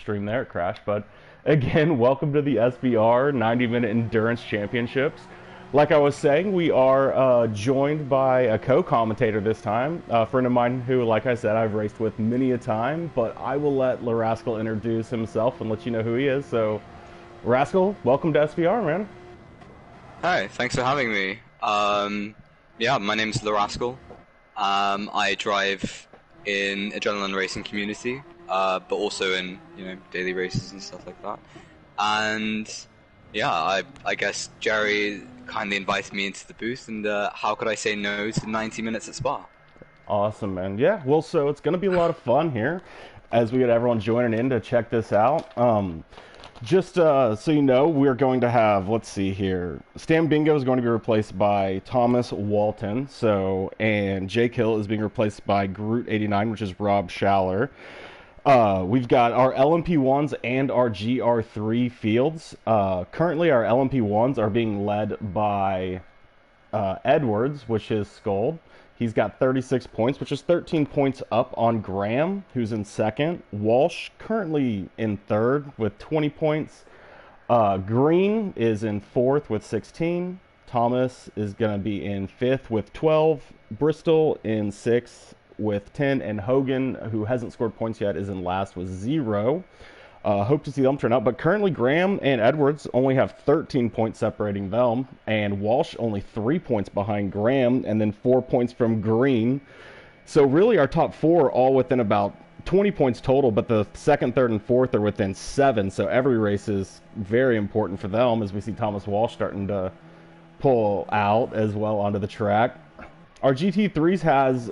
stream there, it crashed. But again, welcome to the SBR 90-minute endurance championships. Like I was saying, we are joined by a co-commentator this time, a friend of mine who, like I said, I've raced with many a time, but I will let LaRascal introduce himself and let you know who he is. So, Rascal, welcome to SBR, man. Hi, thanks for having me. Yeah, my name's LaRascal. I drive in adrenaline racing community, but also in, daily races and stuff like that. And yeah, I guess Jerry kindly invited me into the booth, and how could I say no to 90 minutes at Spa? Awesome, man. Yeah, well, so it's going to be a lot of fun here as we get everyone joining in to check this out. Just so you know, we're going to have, let's see here, Stam Bingo is going to be replaced by Thomas Walton, and Jake Hill is being replaced by Groot89, which is Rob Schaller. We've got our LMP1s and our GR3 fields. Currently, our LMP1s are being led by Edwards, which is Scold. He's got 36 points, which is 13 points up on Graham, who's in second. Walsh currently in third with 20 points. Green is in fourth with 16. Thomas is going to be in fifth with 12. Bristol in sixth with 10. And Hogan, who hasn't scored points yet, is in last with 0. Hope to see them turn out. But currently, Graham and Edwards only have 13 points separating them, and Walsh only 3 points behind Graham, and then 4 points from Green. So really, our top 4 are all within about 20 points total, but the second, third, and fourth are within 7. So every race is very important for them, as we see Thomas Walsh starting to pull out as well onto the track. Our GT3s has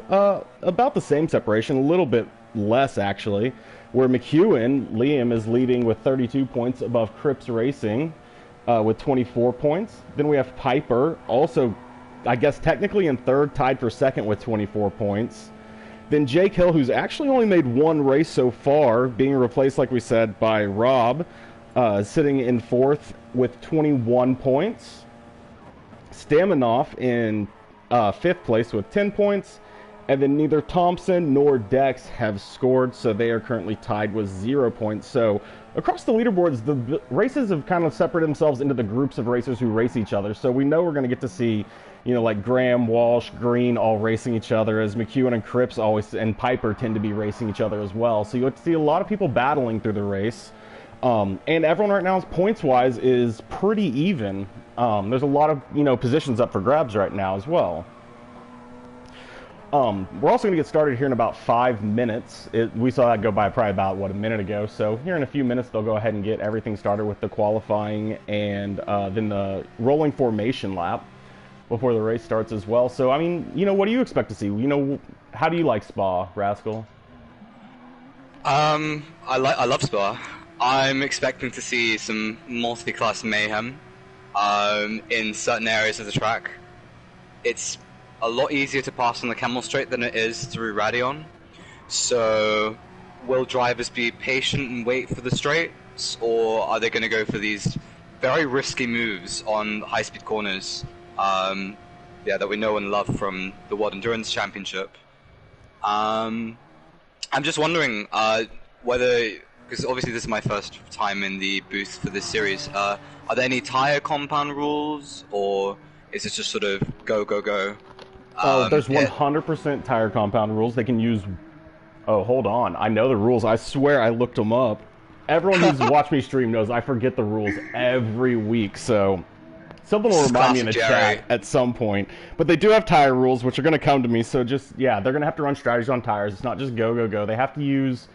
about the same separation, a little bit less actually, where McEwen, Liam, is leading with 32 points above Cripps Racing with 24 points. Then we have Piper, also, I guess, technically in third, tied for second with 24 points. Then Jake Hill, who's actually only made one race so far, being replaced, like we said, by Rob, sitting in fourth with 21 points. Staminoff in fifth place with 10 points. And then neither Thompson nor Dex have scored, so they are currently tied with 0 points. So across the leaderboards, the races have kind of separated themselves into the groups of racers who race each other. So we know we're going to get to see, like Graham, Walsh, Green all racing each other, as McEwen and Cripps always, and Piper tend to be racing each other as well. So you get to see a lot of people battling through the race. And everyone right now, points-wise, is pretty even. There's a lot of, positions up for grabs right now as well. We're also going to get started here in about 5 minutes. We saw that go by probably about, a minute ago. So here in a few minutes, they'll go ahead and get everything started with the qualifying and then the rolling formation lap before the race starts as well. So, I mean, what do you expect to see? How do you like Spa, Rascal? I love Spa. I'm expecting to see some multi-class mayhem in certain areas of the track. It's a lot easier to pass on the Camel Straight than it is through Radeon. So, will drivers be patient and wait for the straights, or are they going to go for these very risky moves on high-speed corners? That we know and love from the World Endurance Championship. I'm just wondering whether, because obviously this is my first time in the booth for this series, are there any tire compound rules, or is it just sort of go, go, go? There's 100% tire compound rules. They can use... Oh, hold on. I know the rules. I swear I looked them up. Everyone who's watched me stream knows I forget the rules every week, so... Something will remind me in the chat at some point. But they do have tire rules, which are going to come to me, so just, they're going to have to run strategies on tires. It's not just go, go, go. They have to use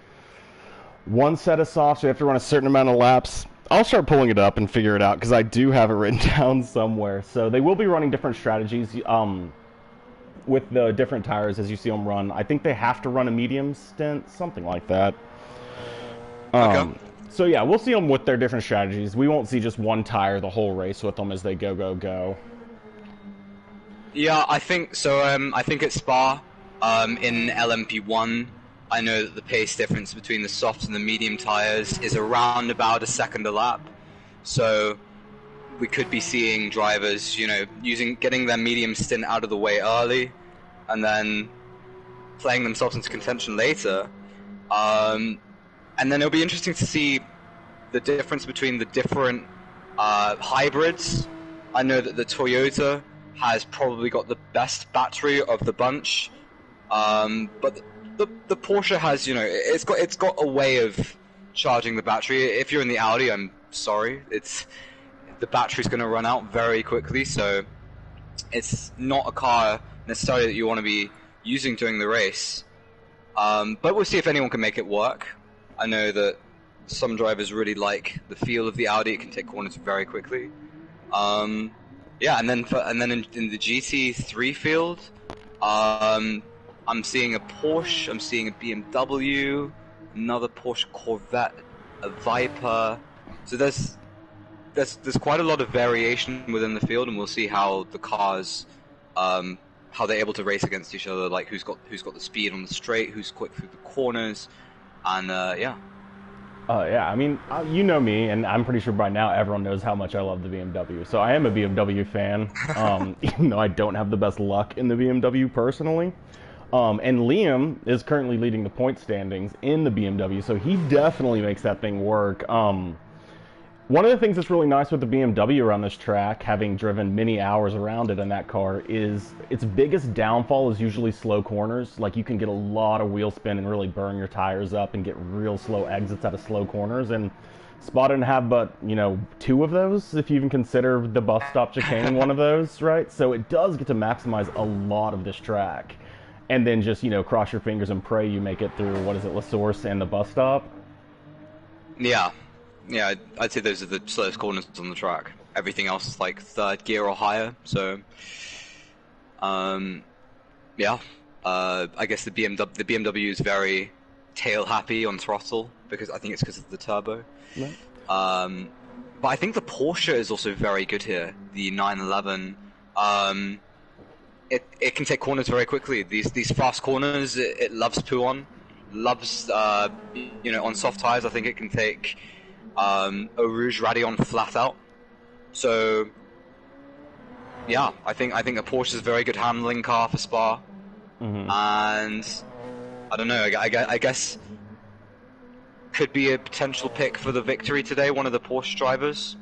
one set of softs. They have to run a certain amount of laps. I'll start pulling it up and figure it out, because I do have it written down somewhere. So they will be running different strategies. With the different tires as you see them run. I think they have to run a medium stint, something like that. Okay. So yeah, we'll see them with their different strategies. We won't see just one tire the whole race with them as they go, go, go. Yeah, I think so. I think at Spa, in LMP1, I know that the pace difference between the soft and the medium tires is around about a second a lap. So we could be seeing drivers, getting their medium stint out of the way early, and then playing themselves into contention later. and then it'll be interesting to see the difference between the different hybrids. I know that the Toyota has probably got the best battery of the bunch, but the Porsche has, it's got a way of charging the battery. If you're in the Audi, I'm sorry, the battery's going to run out very quickly, so it's not a car necessarily that you want to be using during the race. But we'll see if anyone can make it work. I know that some drivers really like the feel of the Audi. It can take corners very quickly. Yeah, and then in the GT3 field, I'm seeing a Porsche, I'm seeing a BMW, another Porsche Corvette, a Viper. So there's quite a lot of variation within the field, and we'll see how the cars, how they're able to race against each other. Like who's got the speed on the straight, who's quick through the corners, and yeah. Yeah, I mean, you know me, and I'm pretty sure by now everyone knows how much I love the BMW. So I am a BMW fan, even though I don't have the best luck in the BMW personally. And Liam is currently leading the point standings in the BMW, so he definitely makes that thing work. One of the things that's really nice with the BMW around this track, having driven many hours around it in that car, is its biggest downfall is usually slow corners. Like, you can get a lot of wheel spin and really burn your tires up and get real slow exits out of slow corners. And Spa didn't have but, 2 of those, if you even consider the bus stop chicane one of those, right? So it does get to maximize a lot of this track. And then just, cross your fingers and pray you make it through, La Source and the bus stop. Yeah. Yeah, I'd say those are the slowest corners on the track. Everything else is like third gear or higher. So, yeah. I guess the BMW is very tail happy on throttle because I think it's because of the turbo. Yeah. But I think the Porsche is also very good here. The 911. It can take corners very quickly. These fast corners, it loves poo on. Loves on soft tires. I think it can take a Rouge Radeon flat out. So yeah, I think a Porsche is a very good handling car for Spa. Mm-hmm. And I don't know. I guess could be a potential pick for the victory today. One of the Porsche drivers.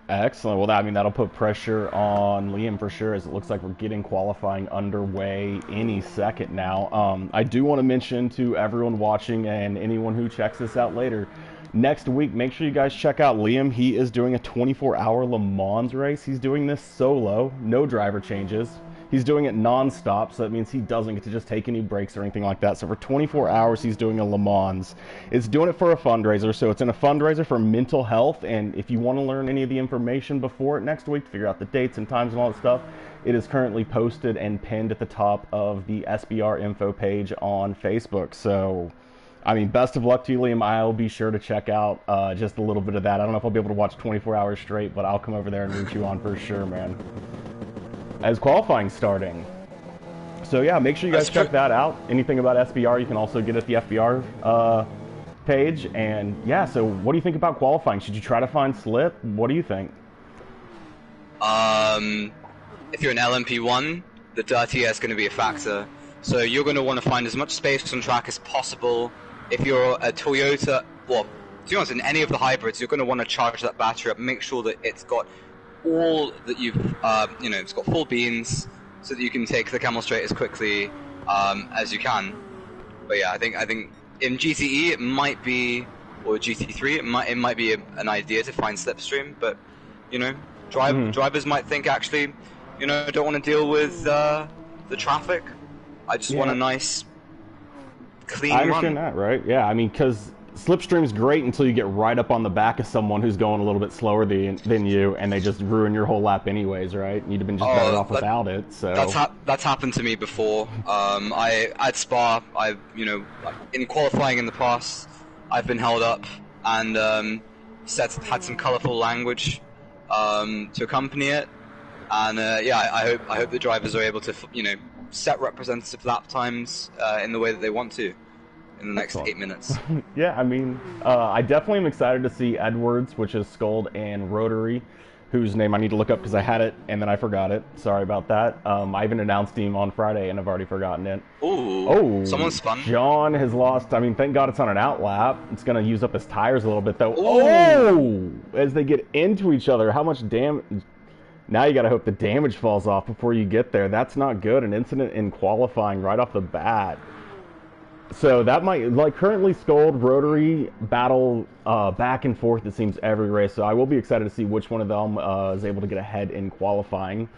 Excellent. Well, that'll put pressure on Liam for sure, as it looks like we're getting qualifying underway any second now. I do want to mention to everyone watching and anyone who checks this out later, next week, make sure you guys check out Liam. He is doing a 24-hour Le Mans race. He's doing this solo, no driver changes. He's doing it non-stop, so that means he doesn't get to just take any breaks or anything like that. So for 24 hours, he's doing a Le Mans. It's doing it for a fundraiser, so it's in a fundraiser for mental health. And if you want to learn any of the information before it next week, figure out the dates and times and all that stuff, it is currently posted and pinned at the top of the SBR info page on Facebook. So, best of luck to you, Liam. I'll be sure to check out just a little bit of that. I don't know if I'll be able to watch 24 hours straight, but I'll come over there and root you on for sure, man. As qualifying starting. So yeah, make sure you guys check that out. Anything about SBR you can also get at the FBR page. And yeah, so what do you think about qualifying? Should you try to find slip? What do you think? If you're an LMP1, the dirty air is going to be a factor. So you're going to want to find as much space on track as possible. If you're a Toyota, well, to be honest, in any of the hybrids, you're going to want to charge that battery up. Make sure that it's got all that you've, it's got full beans, so that you can take the camel straight as quickly as you can. But yeah, I think in GTE it might be, or GT3 it might be an idea to find slipstream, but drivers might think actually, don't want to deal with the traffic. I just want a nice, clean run. I understand that, right? Yeah, because slipstream's great until you get right up on the back of someone who's going a little bit slower than you, and they just ruin your whole lap anyways, right? You'd have been just better off without it. So that's happened to me before. At Spa, in qualifying in the past, I've been held up and had some colourful language to accompany it, and I hope the drivers are able to set representative lap times in the way that they want to in the next 8 minutes. Yeah, I definitely am excited to see Edwards, which is Scold and Rotary, whose name I need to look up because I had it and then I forgot it. Sorry about that. I even announced him on Friday and I've already forgotten it. Ooh, Oh, someone spun. John has lost. I mean, thank God it's on an out lap. It's going to use up his tires a little bit, though. Ooh. Oh! As they get into each other, how much damage... Now you got to hope the damage falls off before you get there. That's not good. An incident in qualifying right off the bat. So that might... Like, currently, Scold, Rotary battle back and forth, it seems, every race. So I will be excited to see which one of them is able to get ahead in qualifying.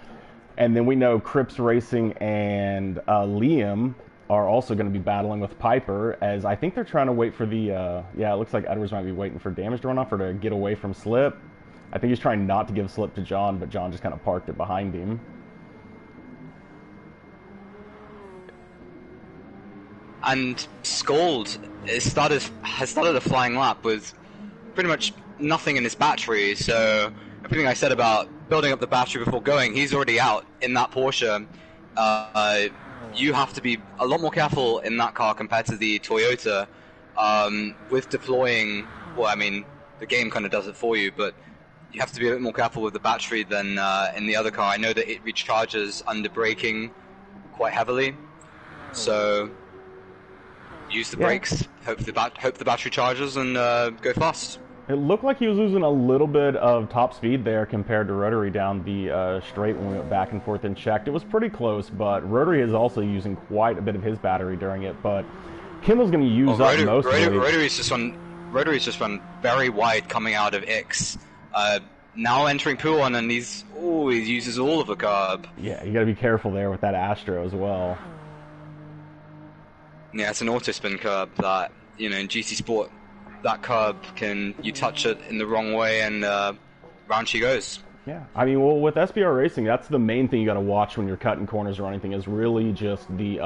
And then we know Cripps Racing and Liam are also going to be battling with Piper, as I think they're trying to wait for the, yeah, it looks like Edwards might be waiting for damage to run off or to get away from slip. I think he's trying not to give slip to John, but John just kind of parked it behind him. And Scold has started a flying lap with pretty much nothing in his battery, so everything I said about building up the battery before going, he's already out in that Porsche. You have to be a lot more careful in that car compared to the Toyota with deploying. Well, I mean, the game kind of does it for you, but you have to be a bit more careful with the battery than in the other car. I know that it recharges under braking quite heavily, so use the brakes, hope the battery charges, and go fast. It looked like he was losing a little bit of top speed there compared to Rotary down the straight when we went back and forth and checked. It was pretty close, but Rotary is also using quite a bit of his battery during it. But Kimmel's going to use up most of it. Rotary's just run very wide coming out of X. Now entering Puon, and he uses all of the carb. Yeah, you got to be careful there with that Astro as well. Yeah, it's an auto spin curb that, you know, in GT Sport, that curb you touch it in the wrong way and round she goes. Yeah, I mean, well, with SBR Racing, that's the main thing you got to watch when you're cutting corners or anything, is really just the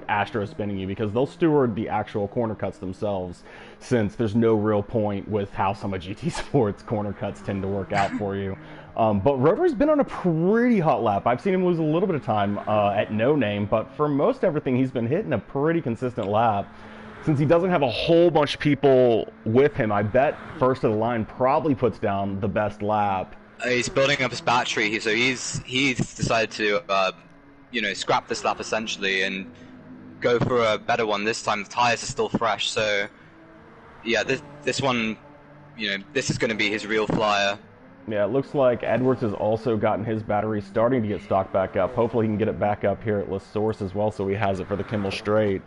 Astro spinning you, because they'll steward the actual corner cuts themselves, since there's no real point with how some of GT Sports corner cuts tend to work out for you. But Rotary's been on a pretty hot lap. I've seen him lose a little bit of time at no name, but for most everything, he's been hitting a pretty consistent lap. Since he doesn't have a whole bunch of people with him, I bet first of the line probably puts down the best lap. He's building up his battery, so he's decided to, you know, scrap this lap essentially and go for a better one this time. The tires are still fresh, so yeah, this one, you know, this is going to be his real flyer. Yeah, it looks like Edwards has also gotten his battery starting to get stocked back up. Hopefully he can get it back up here at La Source as well, so he has it for the Kimmel Straight.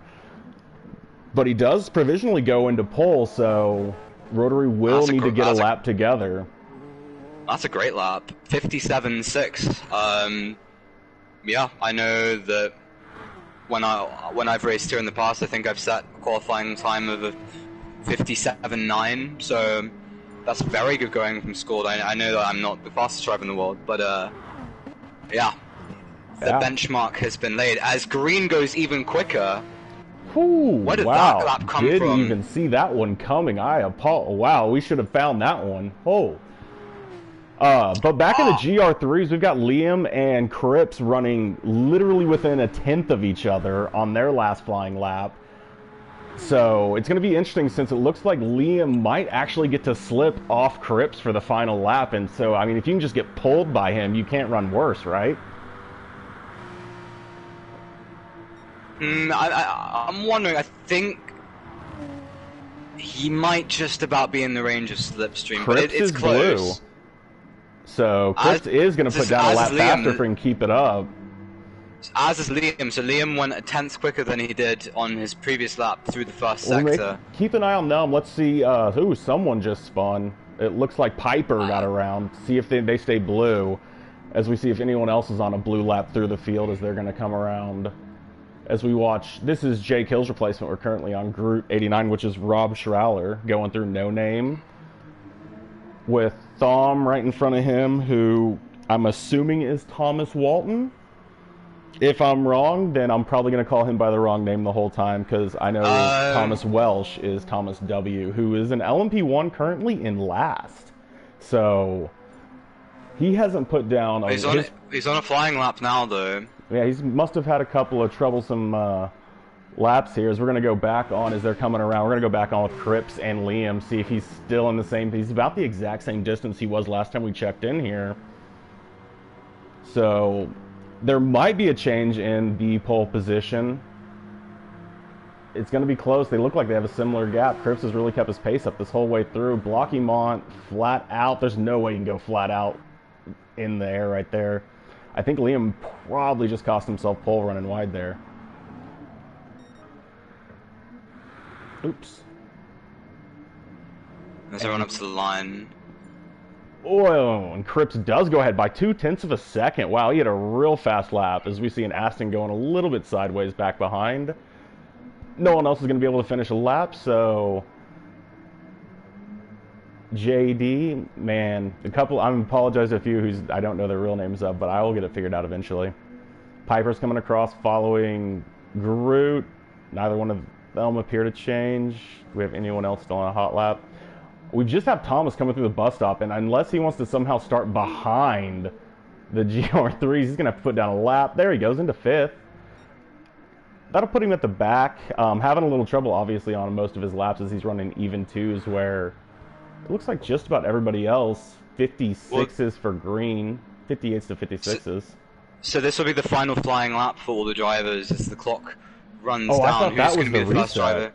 But he does provisionally go into pole, so Rotary will need to get a lap together. That's a great lap. 57.6. Yeah, I know that when I've raced here in the past, I think I've set a qualifying time of a 57.9. So that's very good going from Scold. I know that I'm not the fastest driver in the world, but yeah, the benchmark has been laid. As Green goes even quicker. Ooh, where did wow. that lap come from? Didn't even see that one coming. Wow, we should have found that one. Oh. But back in the GR3s, we've got Liam and Cripps running literally within a tenth of each other on their last flying lap. So it's going to be interesting, since it looks like Liam might actually get to slip off Cripps for the final lap. And so, I mean, if you can just get pulled by him, you can't run worse, right? I'm wondering, I think he might just about be in the range of Slipstream, but it's close. Blue. So Cripps is going to put down a lap faster if he can keep it up. As is Liam, so Liam went a tenth quicker than he did on his previous lap through the first sector. Keep an eye on them. Let's see, someone just spun. It looks like Piper got around. See if they stay blue, as we see if anyone else is on a blue lap through the field as they're going to come around. As we watch, this is Jake Hill's replacement. We're currently on Group 89, which is Rob Schraller going through No Name, with Thom right in front of him, who I'm assuming is Thomas Walton. If I'm wrong, then I'm probably going to call him by the wrong name the whole time, because I know Thomas Welsh is Thomas W., who is an LMP1 currently in last. So he hasn't put down... He's on a flying lap now, though. Yeah, he must have had a couple of troublesome laps here. As we're going to go back on, as they're coming around, we're going to go back on with Cripps and Liam, see if he's still in the same... He's about the exact same distance he was last time we checked in here. So there might be a change in the pole position. It's going to be close. They look like they have a similar gap. Cripps has really kept his pace up this whole way through. Blocky Mont flat out. There's no way you can go flat out in the air right there. I think Liam probably just cost himself pole running wide there. Oops. As I run up to the line. Oh, and Cripps does go ahead by 0.2 of a second. Wow, he had a real fast lap, as we see an Aston going a little bit sideways back behind. No one else is going to be able to finish a lap, so JD, man, a couple. I apologize to a few who's I don't know their real names of, but I will get it figured out eventually. Piper's coming across, following Groot. Neither one of them appear to change. Do we have anyone else still on a hot lap? We just have Thomas coming through the bus stop, and unless he wants to somehow start behind the GR3s, he's going to have to put down a lap. There he goes into 5th. That'll put him at the back. Having a little trouble, obviously, on most of his laps as he's running even 2s, where it looks like just about everybody else, 56s for green, 58s to 56s. So this will be the final flying lap for all the drivers as the clock runs down. I thought that was the first driver.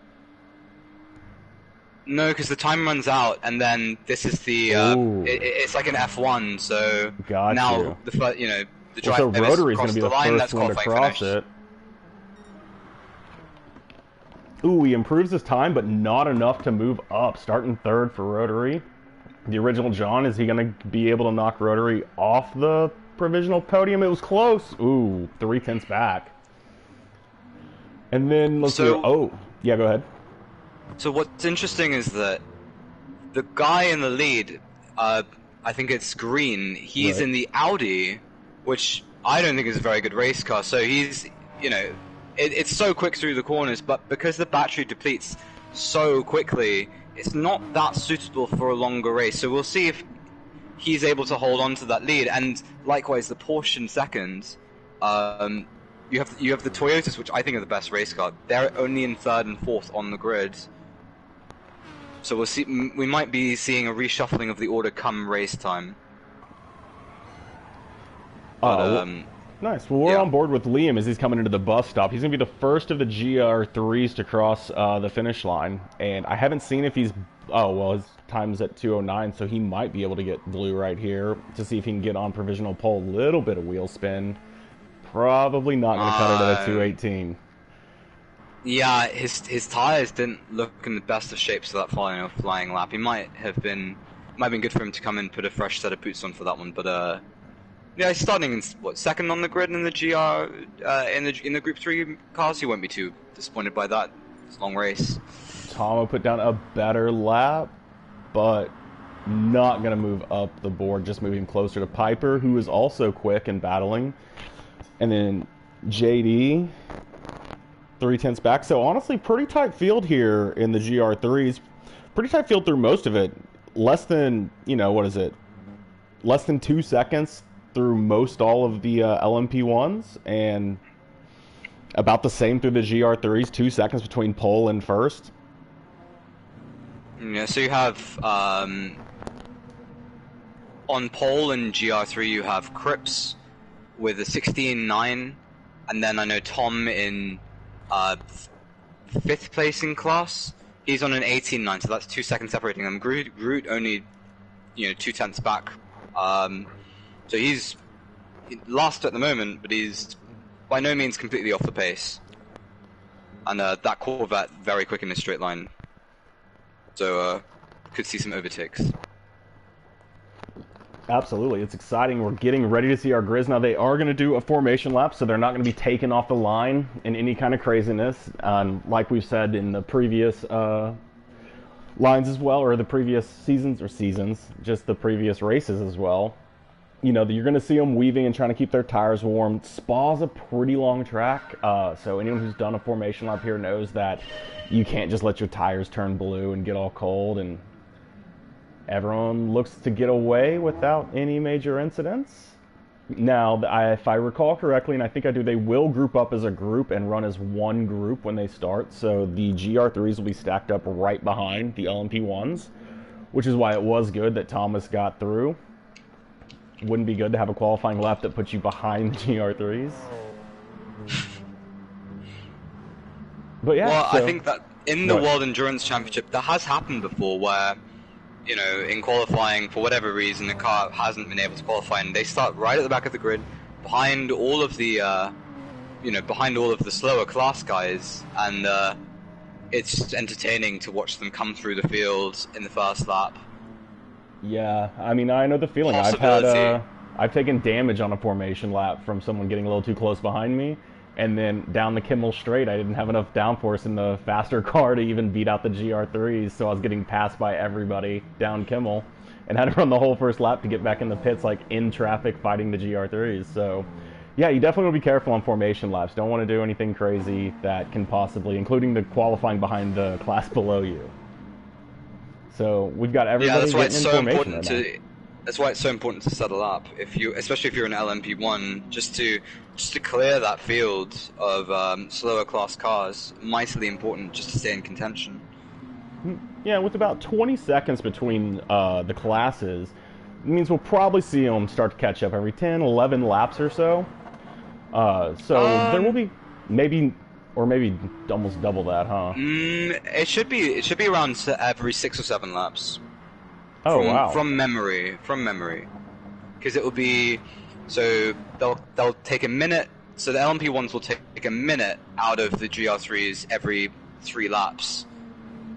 No, because the time runs out, and then this is the it's like an F1. So now the driver. So Rotary is going to be the first one to cross it. Ooh, he improves his time, but not enough to move up. Starting 3rd for Rotary. The original John, is he going to be able to knock Rotary off the provisional podium? It was close. Ooh, 0.3 back. And then let's go. Oh, yeah, go ahead. So what's interesting is that the guy in the lead, I think it's Green, he's in the Audi, which I don't think is a very good race car. So he's, it's so quick through the corners, but because the battery depletes so quickly, it's not that suitable for a longer race. So we'll see if he's able to hold on to that lead. And likewise, the Porsche in second. You have the Toyotas, which I think are the best race car. They're only in 3rd and 4th on the grid. So we'll see. We might be seeing a reshuffling of the order come race time. But, nice. Well, we're on board with Liam as he's coming into the bus stop. He's going to be the first of the GR3s to cross the finish line. And I haven't seen if he's... Oh, well, his time's at 2:09, so he might be able to get blue right here to see if he can get on provisional pole. A little bit of wheel spin. Probably not going to cut it at a 2:18. Yeah, his tires didn't look in the best of shapes for that flying lap. He might have been good for him to come in and put a fresh set of boots on for that one. But yeah, he's starting in second on the grid in the GR in the Group 3 cars. He won't be too disappointed by that. It's a long race. Tomo put down a better lap, but not going to move up the board. Just moving closer to Piper, who is also quick and battling. And then JD, 0.3 back. So honestly, pretty tight field here in the GR3s. Pretty tight field through most of it. Less than, what is it? Less than 2 seconds through most all of the LMP1s. And about the same through the GR3s. 2 seconds between pole and first. Yeah, so you have... on pole and GR3 you have Cripps with a 16.9, and then I know Tom in 5th placing class, he's on an 18.9, so that's 2 seconds separating them. Groot only, 0.2 back, so he's last at the moment, but he's by no means completely off the pace. And that Corvette very quick in a straight line, so could see some overtakes. Absolutely, it's exciting. We're getting ready to see our Grizz. Now, they are going to do a formation lap, so they're not going to be taken off the line in any kind of craziness. Like we've said in the previous lines as well, or the previous seasons, just the previous races as well. You're going to see them weaving and trying to keep their tires warm. Spa's a pretty long track, so anyone who's done a formation lap here knows that you can't just let your tires turn blue and get all cold, and everyone looks to get away without any major incidents. Now, if I recall correctly, and I think I do, they will group up as a group and run as one group when they start. So the GR3s will be stacked up right behind the LMP1s, which is why it was good that Thomas got through. wouldn't be good to have a qualifying lap that puts you behind the GR3s. But yeah, Well, I so think that in the what? World Endurance Championship, that has happened before where, you know, in qualifying, for whatever reason, the car hasn't been able to qualify, and they start right at the back of the grid, behind all of the, behind all of the slower class guys, and it's entertaining to watch them come through the field in the first lap. Yeah, I mean, I know the feeling. Possibility. I've taken damage on a formation lap from someone getting a little too close behind me, and then down the Kimmel straight, I didn't have enough downforce in the faster car to even beat out the GR3s, so I was getting passed by everybody down Kimmel, and had to run the whole first lap to get back in the pits, like in traffic, fighting the GR3s. So, yeah, you definitely want to be careful on formation laps. Don't want to do anything crazy that can possibly, including the qualifying behind the class below you. So we've got everybody Yeah, that's why getting it's in so formation important right now. to. That's why it's so important to settle up. If you, especially if you're an LMP1, just to clear that field of slower class cars, mightily important just to stay in contention. Yeah, with about 20 seconds between the classes, it means we'll probably see them start to catch up every 10, 11 laps or so. So there will be maybe almost double that, huh? It should be around every 6 or 7 laps. Oh, wow. From memory, because it will be, so they'll take a minute. So the LMP ones will take a minute out of the GR3s every 3 laps,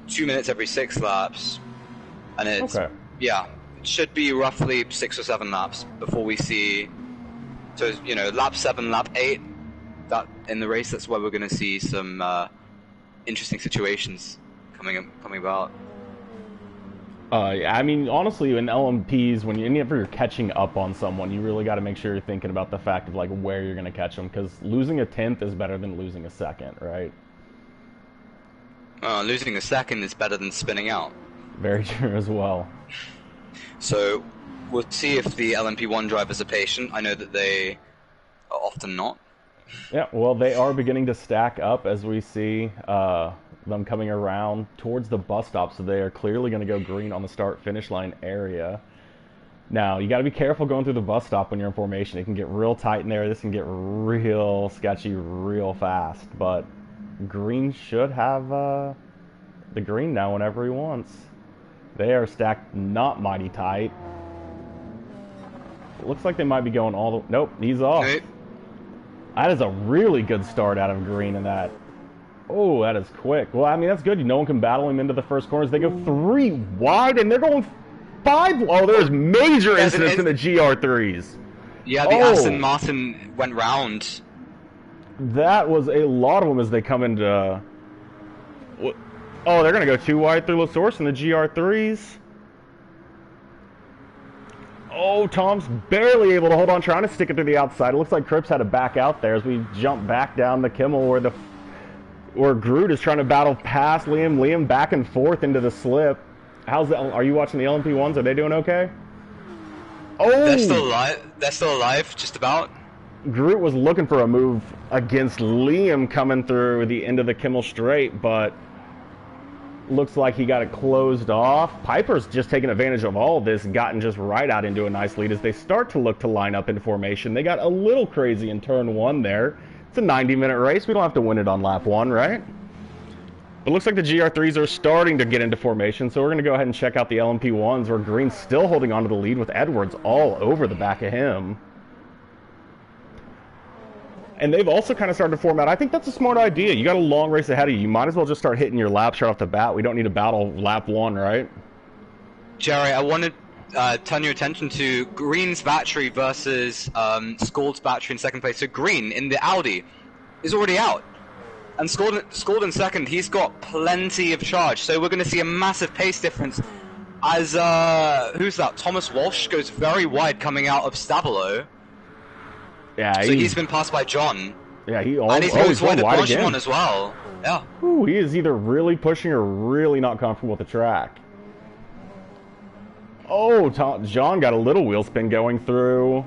2 minutes every 6 laps, and it's Okay. yeah, it should be roughly 6 or 7 laps before we see. So lap 7, lap 8, that in the race, that's where we're going to see some interesting situations coming about. I mean, honestly, in LMPs, whenever you're catching up on someone, you really got to make sure you're thinking about the fact of like where you're going to catch them, because losing a 10th is better than losing a second, right? Losing a second is better than spinning out. Very true as well. So we'll see if the LMP1 drivers are patient. I know that they are often not. Yeah, well, they are beginning to stack up as we see them coming around towards the bus stop, so they are clearly going to go green on the start-finish line area. Now, you got to be careful going through the bus stop when you're in formation. It can get real tight in there. This can get real sketchy real fast, but green should have the green now whenever he wants. They are stacked not mighty tight. It looks like they might be going all the... Nope, he's off. Okay. That is a really good start out of green in that. Oh, that is quick. Well, I mean, that's good. No one can battle him into the first corners. They go 3 wide, and they're going 5. Oh, there's major incidents in the GR3s. Yeah, the Aston Martin went round. That was a lot of them as they come into... Oh, they're going to go 2 wide through La Source in the GR3s. Oh, Tom's barely able to hold on, trying to stick it through the outside. It looks like Cripps had to back out there as we jump back down the Kimmel where Groot is trying to battle past Liam. Liam back and forth into the slip. Are you watching the LMP1s? Are they doing okay? Oh! They're still alive. They're still alive, just about. Groot was looking for a move against Liam coming through the end of the Kimmel straight, but looks like he got it closed off. Piper's just taking advantage of all of this, gotten just right out into a nice lead as they start to look to line up in formation. They got a little crazy in turn 1 there. It's a 90-minute race. We don't have to win it on lap 1, right? It looks like the GR3s are starting to get into formation, so we're going to go ahead and check out the LMP1s, where Green's still holding on to the lead with Edwards all over the back of him. And they've also kind of started to form out. I think that's a smart idea. You got a long race ahead of you. You might as well just start hitting your laps right off the bat. We don't need to battle lap 1, right? Jerry, I want to turn your attention to Green's battery versus Scald's battery in second place. So Green, in the Audi, is already out. And Scald in second, he's got plenty of charge. So we're going to see a massive pace difference as, who's that? Thomas Walsh goes very wide coming out of Stabilo. Yeah, so he's been passed by John. Yeah, he and he's always wide wide at again. One as well. Yeah. Ooh, he is either really pushing or really not comfortable with the track. Oh, John got a little wheel spin going through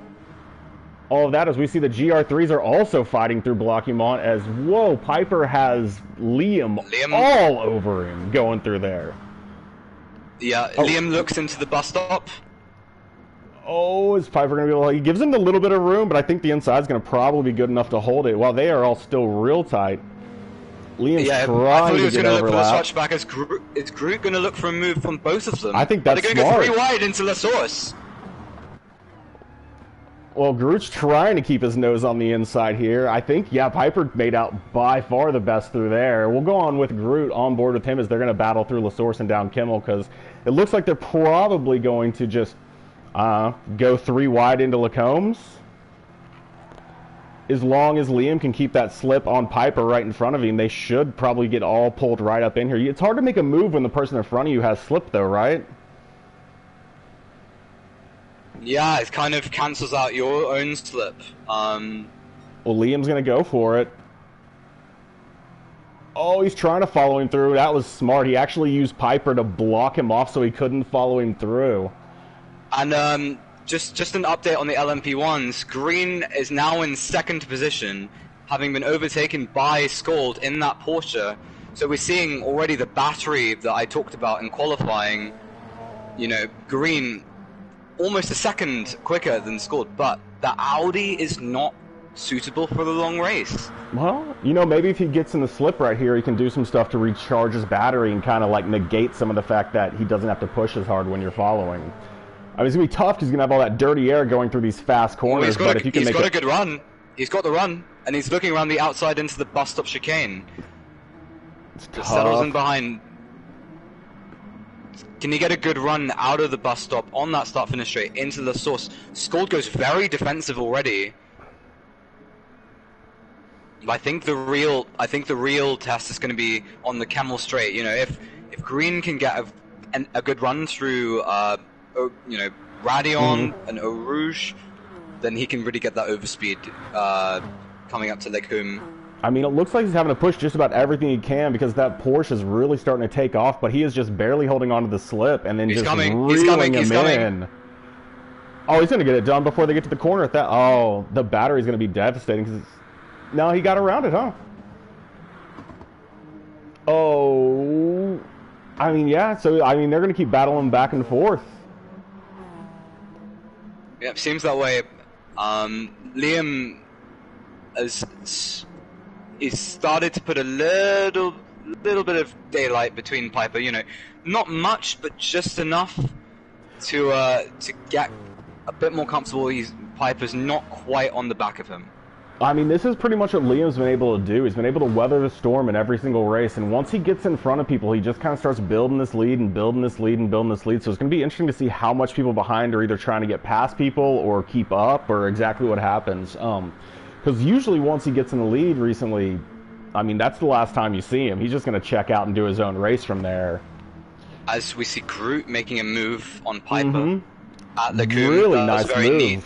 all of that as we see the GR3s are also fighting through Blockymont as, whoa, Piper has Liam all over him going through there. Yeah, Liam looks into the bus stop. Oh, is Piper going to be able to... He gives him a little bit of room, but I think the inside's going to probably be good enough to hold it. While they are all still real tight. Liam's Yeah, I thought trying he to was get going to look for the overlap. switchback. Is Groot going to look for a move from both of them? I think Are that's they going to go smart. 3 wide into La Source? Well, Groot's trying to keep his nose on the inside here. I think, yeah, Piper made out by far the best through there. We'll go on with Groot on board with him as they're going to battle through La Source and down Kimmel, because it looks like they're probably going to just go 3 wide into Lacombs. As long as Liam can keep that slip on Piper right in front of him, they should probably get all pulled right up in here. It's hard to make a move when the person in front of you has slip, though, right? Yeah, it kind of cancels out your own slip. Well, Liam's going to go for it. Oh, he's trying to follow him through. That was smart. He actually used Piper to block him off so he couldn't follow him through. And just an update on the LMP1s. Green is now in 2nd position, having been overtaken by Scald in that Porsche. So we're seeing already the battery that I talked about in qualifying. You know, Green almost a second quicker than Scald, but the Audi is not suitable for the long race. Well, you know, maybe if he gets in the slip right here, he can do some stuff to recharge his battery and kind of like negate some of the fact that he doesn't have to push as hard when you're following. I mean, it's going to be tough because he's going to have all that dirty air going through these fast corners, but if you can make it... He's got a good run. He's got the run, and he's looking around the outside into the bus stop chicane. Just settles in behind. Can he get a good run out of the bus stop on that start-finish straight into the source? Scald goes very defensive already. I think the real test is going to be on the Camel Straight. You know, if Green can get a good run through, you know, Radeon and Eau Rouge, then he can really get that overspeed coming up to Lacombe. I mean, it looks like he's having to push just about everything he can because that Porsche is really starting to take off, but he is just barely holding on to the slip and then reeling him in. Oh, he's going to get it done before they get to the corner at that. Oh, the battery's going to be devastating because no, he got around it, huh? Oh, I mean, yeah. So, I mean, they're going to keep battling back and forth. Yeah, it seems that way. Liam he's started to put a little bit of daylight between Piper. You know, not much, but just enough to get a bit more comfortable. Piper's not quite on the back of him. I mean, this is pretty much what Liam's been able to do. He's been able to weather the storm in every single race, and once he gets in front of people, he just kind of starts building this lead and building this lead and building this lead. So it's going to be interesting to see how much people behind are either trying to get past people or keep up or exactly what happens. Because usually once he gets in the lead recently, I mean, that's the last time you see him. He's just going to check out and do his own race from there. As we see Groot making a move on Piper at Lacombe. Really nice very move. Neat.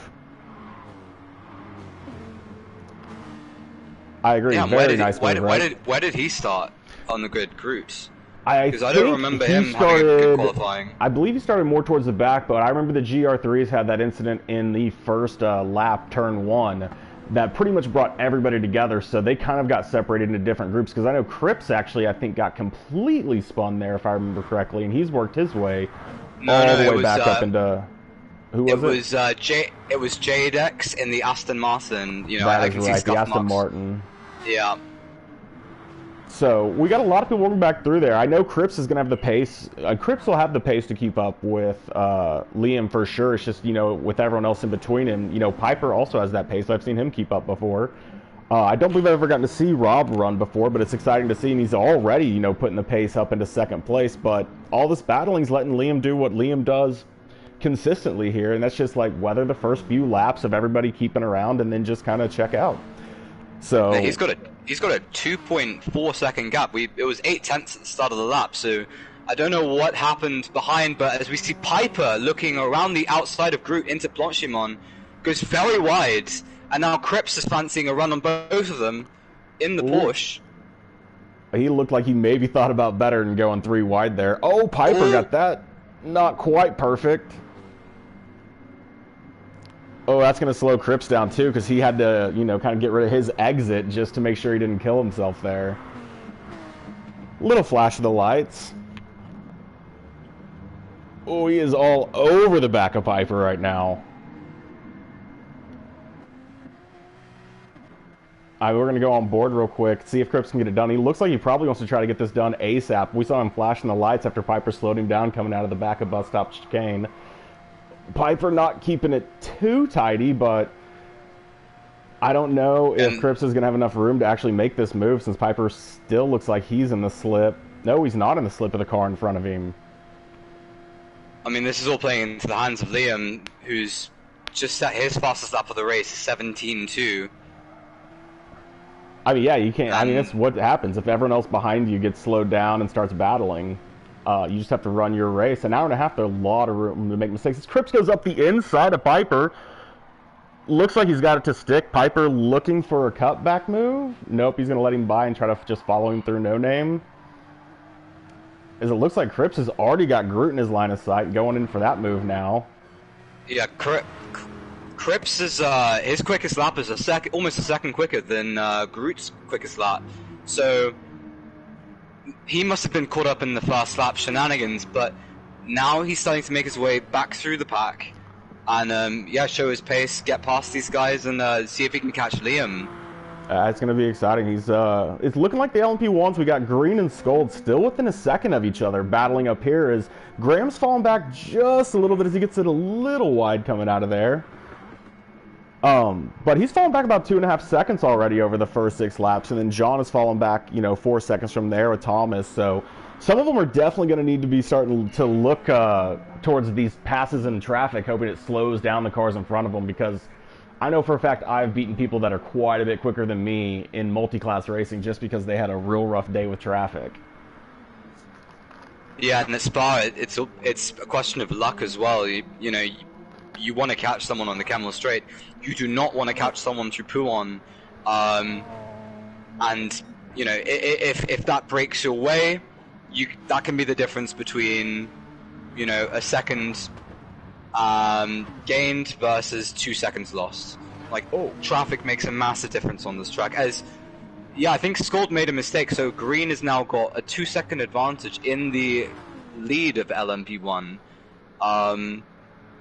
I agree. Yeah, very nice move, right? Where did he start on the grid, Groot? Because I don't remember him having a good qualifying. I believe he started more towards the back, but I remember the GR3s had that incident in the first lap, turn 1, that pretty much brought everybody together, so they kind of got separated into different groups, because I know Cripps actually, I think, got completely spun there, if I remember correctly, and he's worked his way all the way back up into... Who was it? It was Jadex in the Aston Martin. You know, that I is can right, see the scuff Aston marks. Martin. Yeah. So we got a lot of people working back through there. I know Cripps is going to have the pace. Cripps will have the pace to keep up with Liam for sure. It's just, you know, with everyone else in between him. You know, Piper also has that pace. I've seen him keep up before. I don't believe I've ever gotten to see Rob run before, but it's exciting to see, and he's already, you know, putting the pace up into second place. But all this battling's letting Liam do what Liam does consistently here, and that's just like weather the first few laps of everybody keeping around and then just kind of check out. So yeah, he's got a 2.4 second gap. It was 0.8 at the start of the lap, so I don't know what happened behind, but as we see Piper looking around the outside of Groot into Blanchimont, goes very wide, and now Cripps is fancying a run on both of them in the Porsche. He looked like he maybe thought about better than going 3 wide there. Oh, Piper got that not quite perfect. Oh, that's going to slow Cripps down, too, because he had to, you know, kind of get rid of his exit just to make sure he didn't kill himself there. Little flash of the lights. Oh, he is all over the back of Piper right now. We're going to go on board real quick, see if Cripps can get it done. He looks like he probably wants to try to get this done ASAP. We saw him flashing the lights after Piper slowed him down coming out of the back of bus stop chicane. Piper not keeping it too tidy, but I don't know if Cripps is going to have enough room to actually make this move since Piper still looks like he's in the slip. No, he's not in the slip of the car in front of him. I mean, this is all playing into the hands of Liam, who's just set his fastest lap of the race, 17.2. I mean, yeah, you can't. I mean, that's what happens if everyone else behind you gets slowed down and starts battling. You just have to run your race. An hour and a half, there's a lot of room to make mistakes. As Cripps goes up the inside of Piper, looks like he's got it to stick. Piper looking for a cutback move. Nope, he's going to let him by and try to just follow him through no name. As it looks like Cripps has already got Groot in his line of sight, going in for that move now. Yeah, Cripps is his quickest lap is almost a second quicker than Groot's quickest lap. So he must have been caught up in the first lap shenanigans, but now he's starting to make his way back through the pack and yeah, show his pace, get past these guys, and see if he can catch Liam. It's going to be exciting. It's looking like the LMP1s. We got Green and Scold still within a second of each other, battling up here as Graham's falling back just a little bit as he gets it a little wide coming out of there. But he's fallen back about 2.5 seconds already over the first 6 laps, and then John has fallen back, 4 seconds from there with Thomas. So some of them are definitely going to need to be starting to look towards these passes in traffic, hoping it slows down the cars in front of them, because I know for a fact I've beaten people that are quite a bit quicker than me in multi-class racing just because they had a real rough day with traffic. Yeah, and at Spa, it's a question of luck as well. You want to catch someone on the Camel Straight. You do not want to catch someone through Pouhon. And if that breaks your way, that can be the difference between a second gained versus 2 seconds lost. Traffic makes a massive difference on this track. I think Scold made a mistake, so Green has now got a 2-second advantage in the lead of LMP1.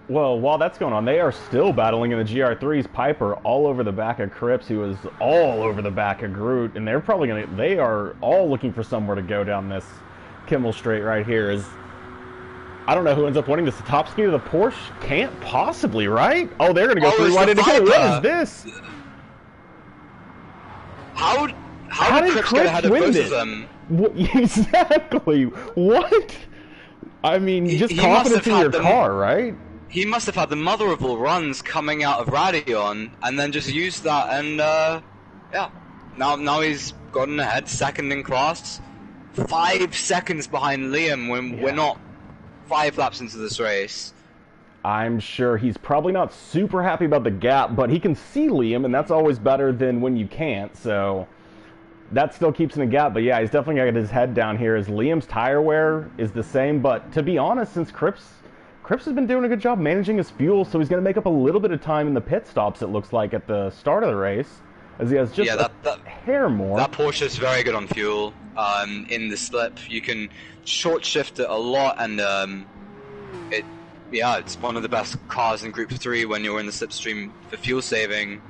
Well, while that's going on, they are still battling in the GR3s. Piper all over the back of Cripps, who was all over the back of Groot, and they are all looking for somewhere to go down this Kimmel Straight right here. I don't know who ends up winning this. The top speed of the Porsche can't possibly, right? Oh, they're going to go 3 wide again. What is this? How did Cripps get ahead of both of them? Exactly. What? I mean, just confidence in your car, right? He must have had the mother of all runs coming out of Radeon, and then just used that, and yeah. Now he's gotten ahead, second in class, 5 seconds behind Liam when we're not 5 laps into this race. I'm sure he's probably not super happy about the gap, but he can see Liam, and that's always better than when you can't, so that still keeps in a gap. But yeah, he's definitely got his head down here as Liam's tire wear is the same, but to be honest, since Cripps has been doing a good job managing his fuel, so he's going to make up a little bit of time in the pit stops, it looks like, at the start of the race, as he has just a hair more. That Porsche is very good on fuel. In the slip, you can short shift it a lot, and it's one of the best cars in Group 3 when you're in the slipstream for fuel saving.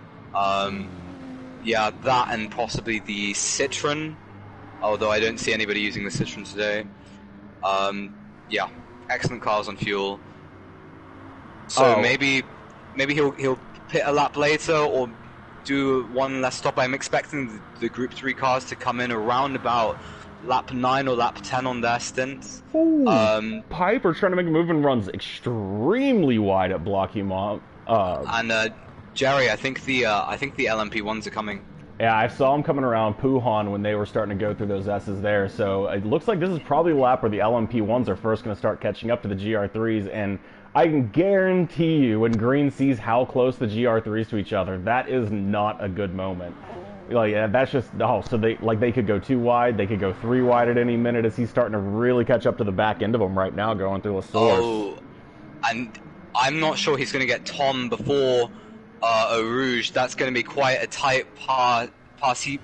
Yeah, that and possibly the Citroen, although I don't see anybody using the Citroen today. Yeah, excellent cars on fuel. So maybe he'll pit a lap later or do one less stop. I'm expecting the Group 3 cars to come in around about lap 9 or lap 10 on their stints. Piper trying to make a move and runs extremely wide at Blocky Mont. And Jerry, I think the LMP1s are coming. Yeah, I saw them coming around Pouhon when they were starting to go through those S's there. So it looks like this is probably the lap where the LMP1s are first going to start catching up to the GR3s. And I can guarantee you, when Green sees how close the GR3s to each other, that is not a good moment. That's just so they could go 2 wide, they could go 3 wide at any minute as he's starting to really catch up to the back end of them right now, going through the source. Oh, and I'm not sure he's going to get Tom before Eau Rouge. That's going to be quite a tight pass. He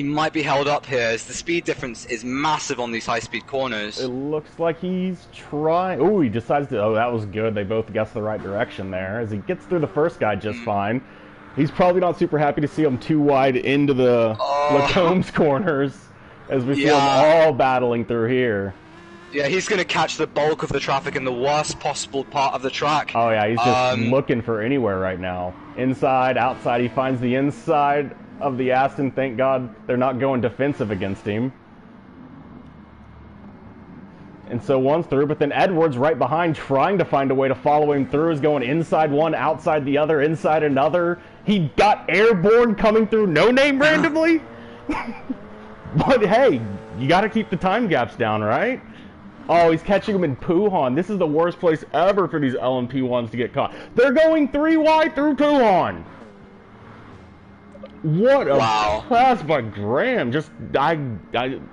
might be held up here as the speed difference is massive on these high-speed corners. It looks like he's trying. Oh, he decides to. Oh, that was good. They both guessed the right direction there as he gets through the first guy just fine. He's probably not super happy to see him too wide into the Lacombs corners as we see them all battling through here. Yeah, he's going to catch the bulk of the traffic in the worst possible part of the track. Oh yeah, he's just looking for anywhere right now. Inside, outside, he finds the inside of the Aston. Thank God they're not going defensive against him. And so one's through, but then Edwards right behind trying to find a way to follow him through is going inside one, outside the other, inside another. He got airborne coming through No Name randomly. But hey, you got to keep the time gaps down, right? Oh, he's catching him in Puhan. This is the worst place ever for these LMP1s to get caught. They're going 3 wide through Puhan. What a pass by Graham. Just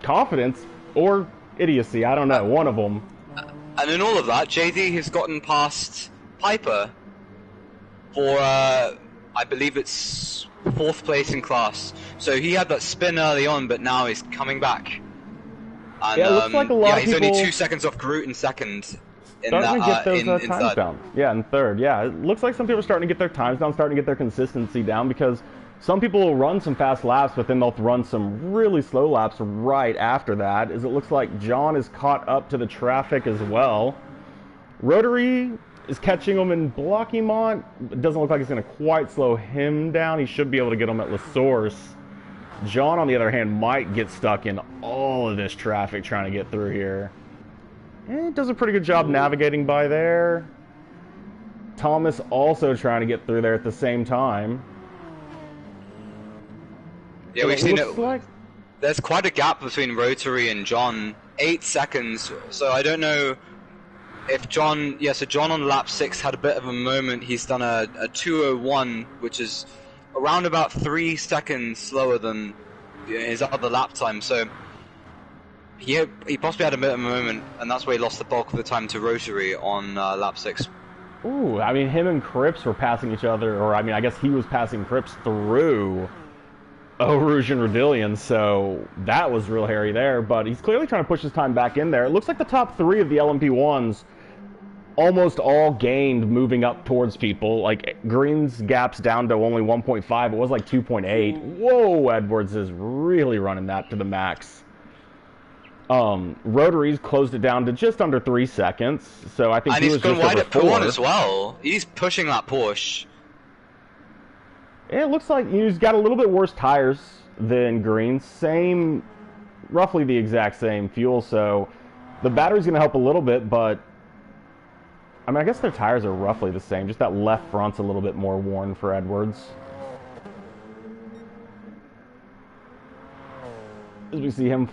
confidence or idiocy. I don't know. One of them. And in all of that, JD has gotten past Piper for, I believe it's 4th place in class. So he had that spin early on, but now he's coming back. And, yeah, it looks like a lot of he's people... only 2 seconds off Groot in second. Starting to get those times down. Yeah, in third. Yeah, it looks like some people are starting to get their times down, starting to get their consistency down, because some people will run some fast laps, but then they'll run some really slow laps right after that, as it looks like John is caught up to the traffic as well. Rotary is catching him in Blockymont. It doesn't look like it's going to quite slow him down. He should be able to get him at La Source. John, on the other hand, might get stuck in all of this traffic trying to get through here. It does a pretty good job navigating by there. Thomas also trying to get through there at the same time. Yeah, we've seen it. Like... There's quite a gap between Rotary and John. 8 seconds. So I don't know if John... Yeah, so John on lap 6 had a bit of a moment. He's done a 2:01, which is around about 3 seconds slower than his other lap time. So he possibly had a bit of a moment, and that's why he lost the bulk of the time to Rotary on lap 6. Ooh, I mean, him and Cripps were passing each other, or I mean, I guess he was passing Cripps through Eau Rouge and Rodillion, so that was real hairy there, but he's clearly trying to push his time back in there. It looks like the top 3 of the LMP1s almost all gained moving up towards people. Like, Green's gap's down to only 1.5. It was like 2.8. Whoa, Edwards is really running that to the max. Rotary's closed it down to just under 3 seconds, so I think he was just over 4. And he's been wide at P1 as well. He's pushing that Porsche. Yeah, it looks like he's got a little bit worse tires than Green. Same, roughly the exact same fuel, so the battery's going to help a little bit, but I mean, I guess their tires are roughly the same. Just that left front's a little bit more worn for Edwards. As we see him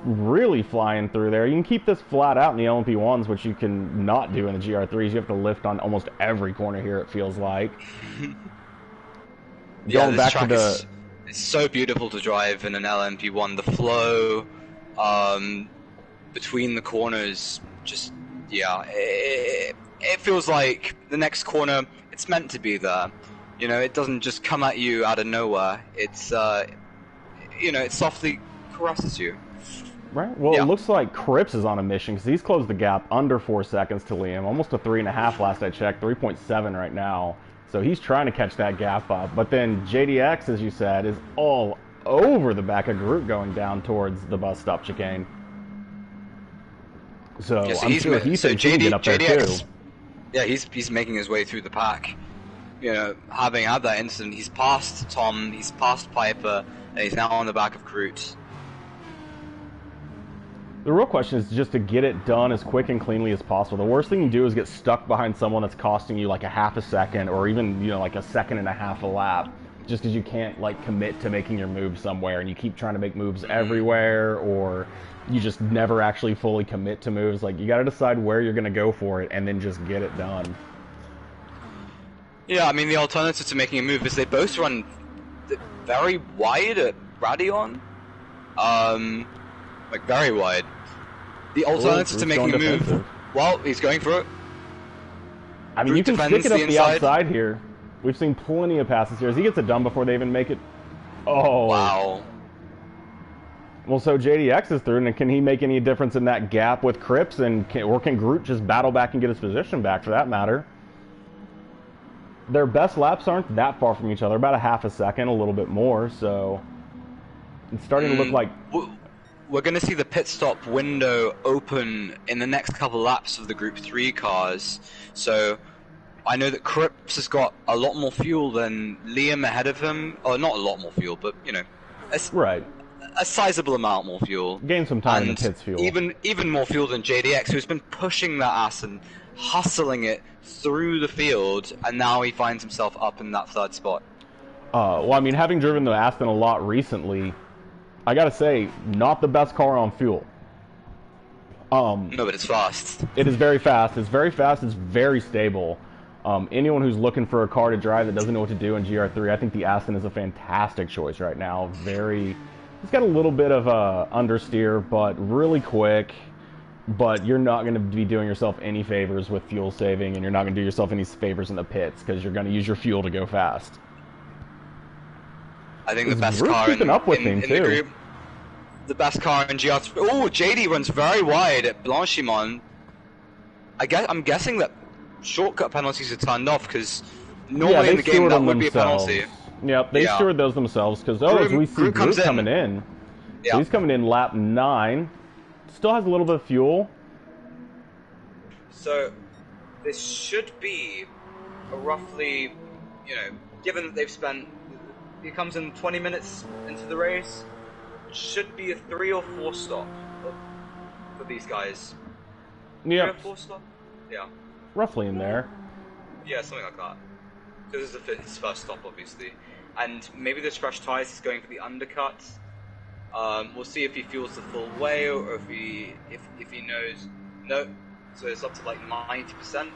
really flying through there. You can keep this flat out in the LMP1s, which you can not do in the GR3s. You have to lift on almost every corner here, it feels like. Yeah, this track is so beautiful to drive in an LMP1. The flow between the corners, just, yeah, it feels like the next corner, it's meant to be there. You know, it doesn't just come at you out of nowhere. It's, you know, it softly caresses you. Right. Well, yeah. It looks like Cripps is on a mission because he's closed the gap under 4 seconds to Liam. Almost a 3.5 last I checked, 3.7 right now. So he's trying to catch that gap up. But then JDX, as you said, is all over the back of Groot going down towards the bus stop chicane. So yeah, I'm sure he thinks he can get up there too. Yeah, he's making his way through the pack. You know, having had that incident, he's passed Tom, he's passed Piper, and he's now on the back of Groot. The real question is just to get it done as quick and cleanly as possible. The worst thing you can do is get stuck behind someone that's costing you like a half a second or even, you know, like a second and a half a lap, just because you can't like commit to making your move somewhere and you keep trying to make moves everywhere, or you just never actually fully commit to moves. Like, you got to decide where you're going to go for it and then just get it done. Yeah, I mean, the alternative to making a move is they both run very wide at Radion. Like, very wide. The alternative to making a move... Well, he's going for it. I mean, you can stick it up the outside here. We've seen plenty of passes here. As he gets it done before they even make it... Oh. Wow. Well, so JDX is through, and can he make any difference in that gap with Cripps? Or can Groot just battle back and get his position back, for that matter? their best laps aren't that far from each other, about a half a second, a little bit more. So it's starting to look like We're going to see the pit stop window open in the next couple laps of the Group 3 cars. So I know that Cripps has got a lot more fuel than Liam ahead of him. Or not a lot more fuel, but, you know, right. a sizable amount more fuel. Gain some time in And the pits fuel. even more fuel than JDX, who's been pushing that ass and hustling it through the field, and now he finds himself up in that third spot. Well, I mean, having driven the Aston a lot recently, I gotta say, not the best car on fuel. No, but it's fast. It is very fast. It's very fast. It's very stable. Anyone who's looking for a car to drive that doesn't know what to do in GR3, I think the Aston is a fantastic choice right now. It's got a little bit of understeer, but really quick. But you're not going to be doing yourself any favors with fuel saving, and you're not going to do yourself any favors in the pits because you're going to use your fuel to go fast. I think the best car in the group, the best car in GR3. Oh, JD runs very wide at Blanchimont. I'm guessing that shortcut penalties are turned off because normally in the game that would be a penalty. Yep, they steward those themselves because as we see Group coming in. Yeah. So he's coming in lap 9. Still has a little bit of fuel. So this should be a roughly, you know, given that they've spent, he comes in 20 minutes into the race, should be a 3 or 4 stop for these guys. Yeah. 3 or 4 stop? Yeah. Roughly in there. Yeah, something like that. Because this is his first stop, obviously. And maybe there's fresh tyres, he's going for the undercut. We'll see if he fuels the full way, or if he knows. No, so it's up to like 90%.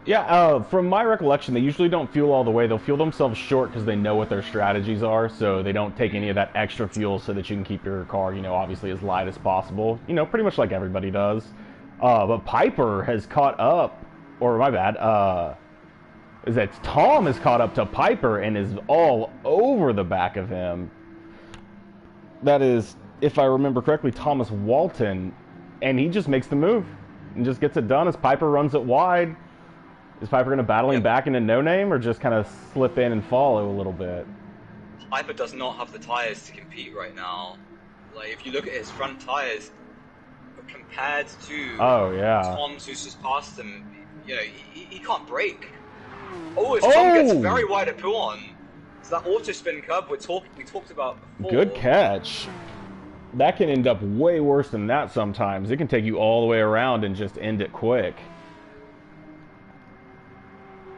Yeah, from my recollection, they usually don't fuel all the way. They'll fuel themselves short because they know what their strategies are, so they don't take any of that extra fuel so that you can keep your car, you know, obviously as light as possible. You know, pretty much like everybody does. But Piper has caught up, or my bad, Tom has caught up to Piper and is all over the back of him. That is, if I remember correctly, Thomas Walton, and he just makes the move and just gets it done as Piper runs it wide. Is Piper going to battle him back into no name, or just kind of slip in and follow a little bit? Piper does not have the tires to compete right now. Like, if you look at his front tires compared to Tom's, who's just passed him, you know, he can't brake. Tom gets very wide at Pouon. So that auto spin curb we talked about before. Good catch. That can end up way worse than that sometimes. It can take you all the way around and just end it quick.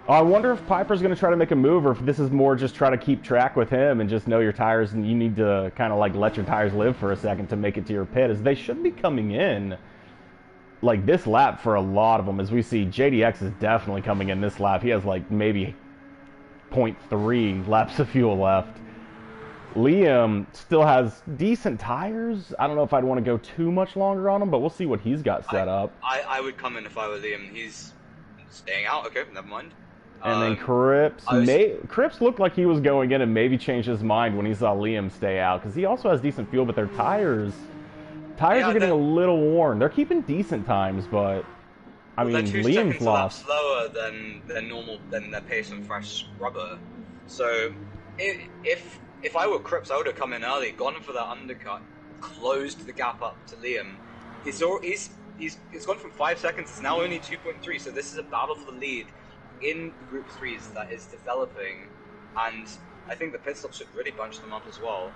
I wonder if Piper's going to try to make a move, or if this is more just try to keep track with him and just know your tires, and you need to kind of like let your tires live for a second to make it to your pit, as they should be coming in like this lap for a lot of them. As we see, JDX is definitely coming in this lap. He has like maybe 0.3 laps of fuel left. Liam still has decent tires. I don't know if I'd want to go too much longer on him, but we'll see what he's got set up. I would come in if I were Liam. He's staying out. Okay, never mind. And then Cripps. Cripps looked like he was going in and maybe changed his mind when he saw Liam stay out, because he also has decent fuel, but their tires are getting a little worn. They're keeping decent times, but I mean, Liam's lost. Slower than their pace on fresh rubber. So if I were Cripps, I would have come in early, gone for that undercut, closed the gap up to Liam. It's gone from 5 seconds. It's now only 2.3. So this is a battle for the lead in Group 3s that is developing, and I think the pit stop should really bunch them up as well.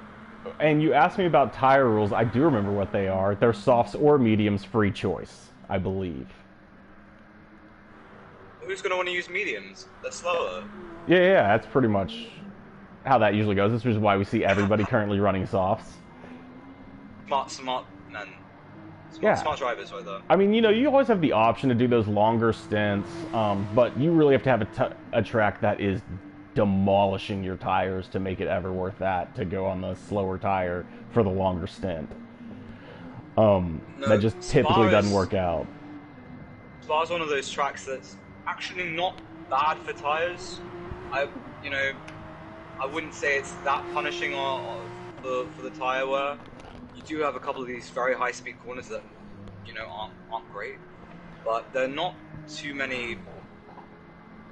And you asked me about tire rules. I do remember what they are. They're softs or mediums, free choice, I believe. Who's going to want to use mediums? They're slower. Yeah, that's pretty much how that usually goes. This is why we see everybody currently running softs. Smart men. Smart drivers right there. I mean, you know, you always have the option to do those longer stints, but you really have to have a track that is demolishing your tires to make it ever worth that, to go on the slower tire for the longer stint. That just typically doesn't work out. Spa's one of those tracks that's actually not bad for tires. I wouldn't say it's that punishing for the tire wear. You do have a couple of these very high-speed corners that, you know, aren't great, but they're not too many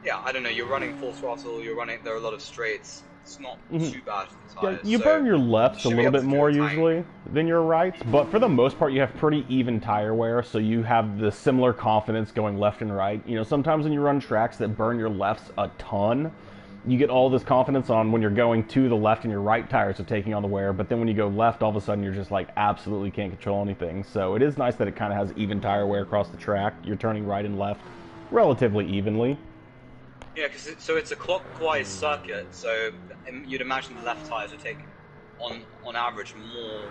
yeah, I don't know. You're running full throttle. There are a lot of straights. It's not too bad for the Yeah, tires, you so burn your you lefts a should be little able bit to fill more a tank. usually than your rights, but for the most part, you have pretty even tire wear, so you have the similar confidence going left and right. You know, sometimes when you run tracks that burn your lefts a ton, you get all this confidence on when you're going to the left and your right tires are taking on the wear, but then when you go left, all of a sudden you're just like absolutely can't control anything. So it is nice that it kind of has even tire wear across the track. You're turning right and left relatively evenly. Yeah, because it's a clockwise circuit, so you'd imagine the left tires would take, on average, more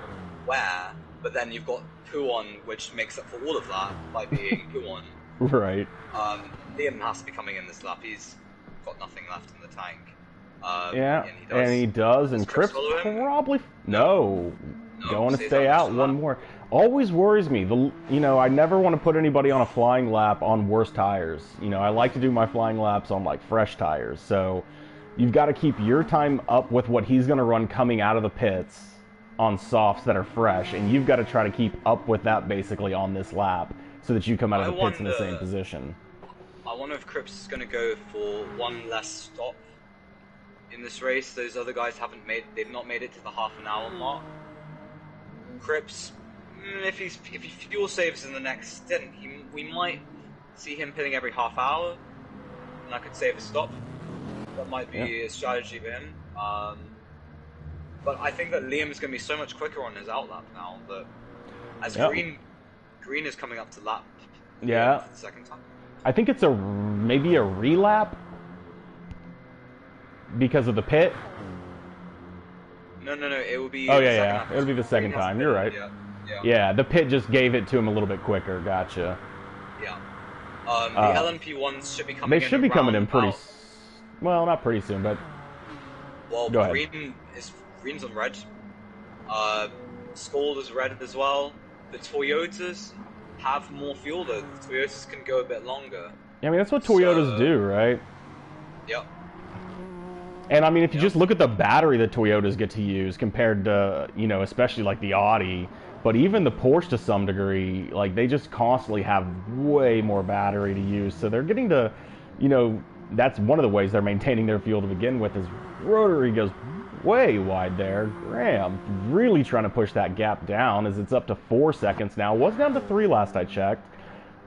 wear. But then you've got Puon, which makes up for all of that by being Puon. Right. Liam has to be coming in this lap. He's got nothing left in the tank. Yeah, And he and he does. does, Does and Chris Cripps follow him? probably No. no. No, Going to stays stay out out for the one lap. more. Always worries me. I never want to put anybody on a flying lap on worse tires. I like to do my flying laps on like fresh tires. So you've got to keep your time up with what he's going to run coming out of the pits on softs that are fresh, and you've got to try to keep up with that basically on this lap so that you come out of I the pits in the same wonder. position. I wonder if Cripps is going to go for one less stop in this race. Those other guys they've not made it to the half an hour mark. Cripps, if he fuel saves in the next stint, we might see him pitting every half hour, and that could save a stop. That might be a strategy for him. But I think that Liam is going to be so much quicker on his outlap now that as Green is coming up to lap Yeah. for the second time. I think it's maybe a relap because of the pit. No. It will be. Oh the yeah, second yeah. lap. It'll be the second Green has time. to You're pit. right. Yeah. Yeah, the pit just gave it to him a little bit quicker. Gotcha. Yeah. The LMP ones should be coming in. They should be coming in pretty. about- Well, not pretty soon, but Well, Go ahead. Green's on red. Scold is red as well. The Toyotas have more fuel though. The Toyotas can go a bit longer. I mean that's what Toyotas do, right? Yep. And I mean, if you just look at the battery that Toyotas get to use compared to, especially like the Audi, but even the Porsche to some degree, like they just constantly have way more battery to use. So they're getting to, that's one of the ways they're maintaining their fuel to begin with is rotary goes way wide there. Graham really trying to push that gap down as it's up to 4 seconds now. It was down to 3 last I checked.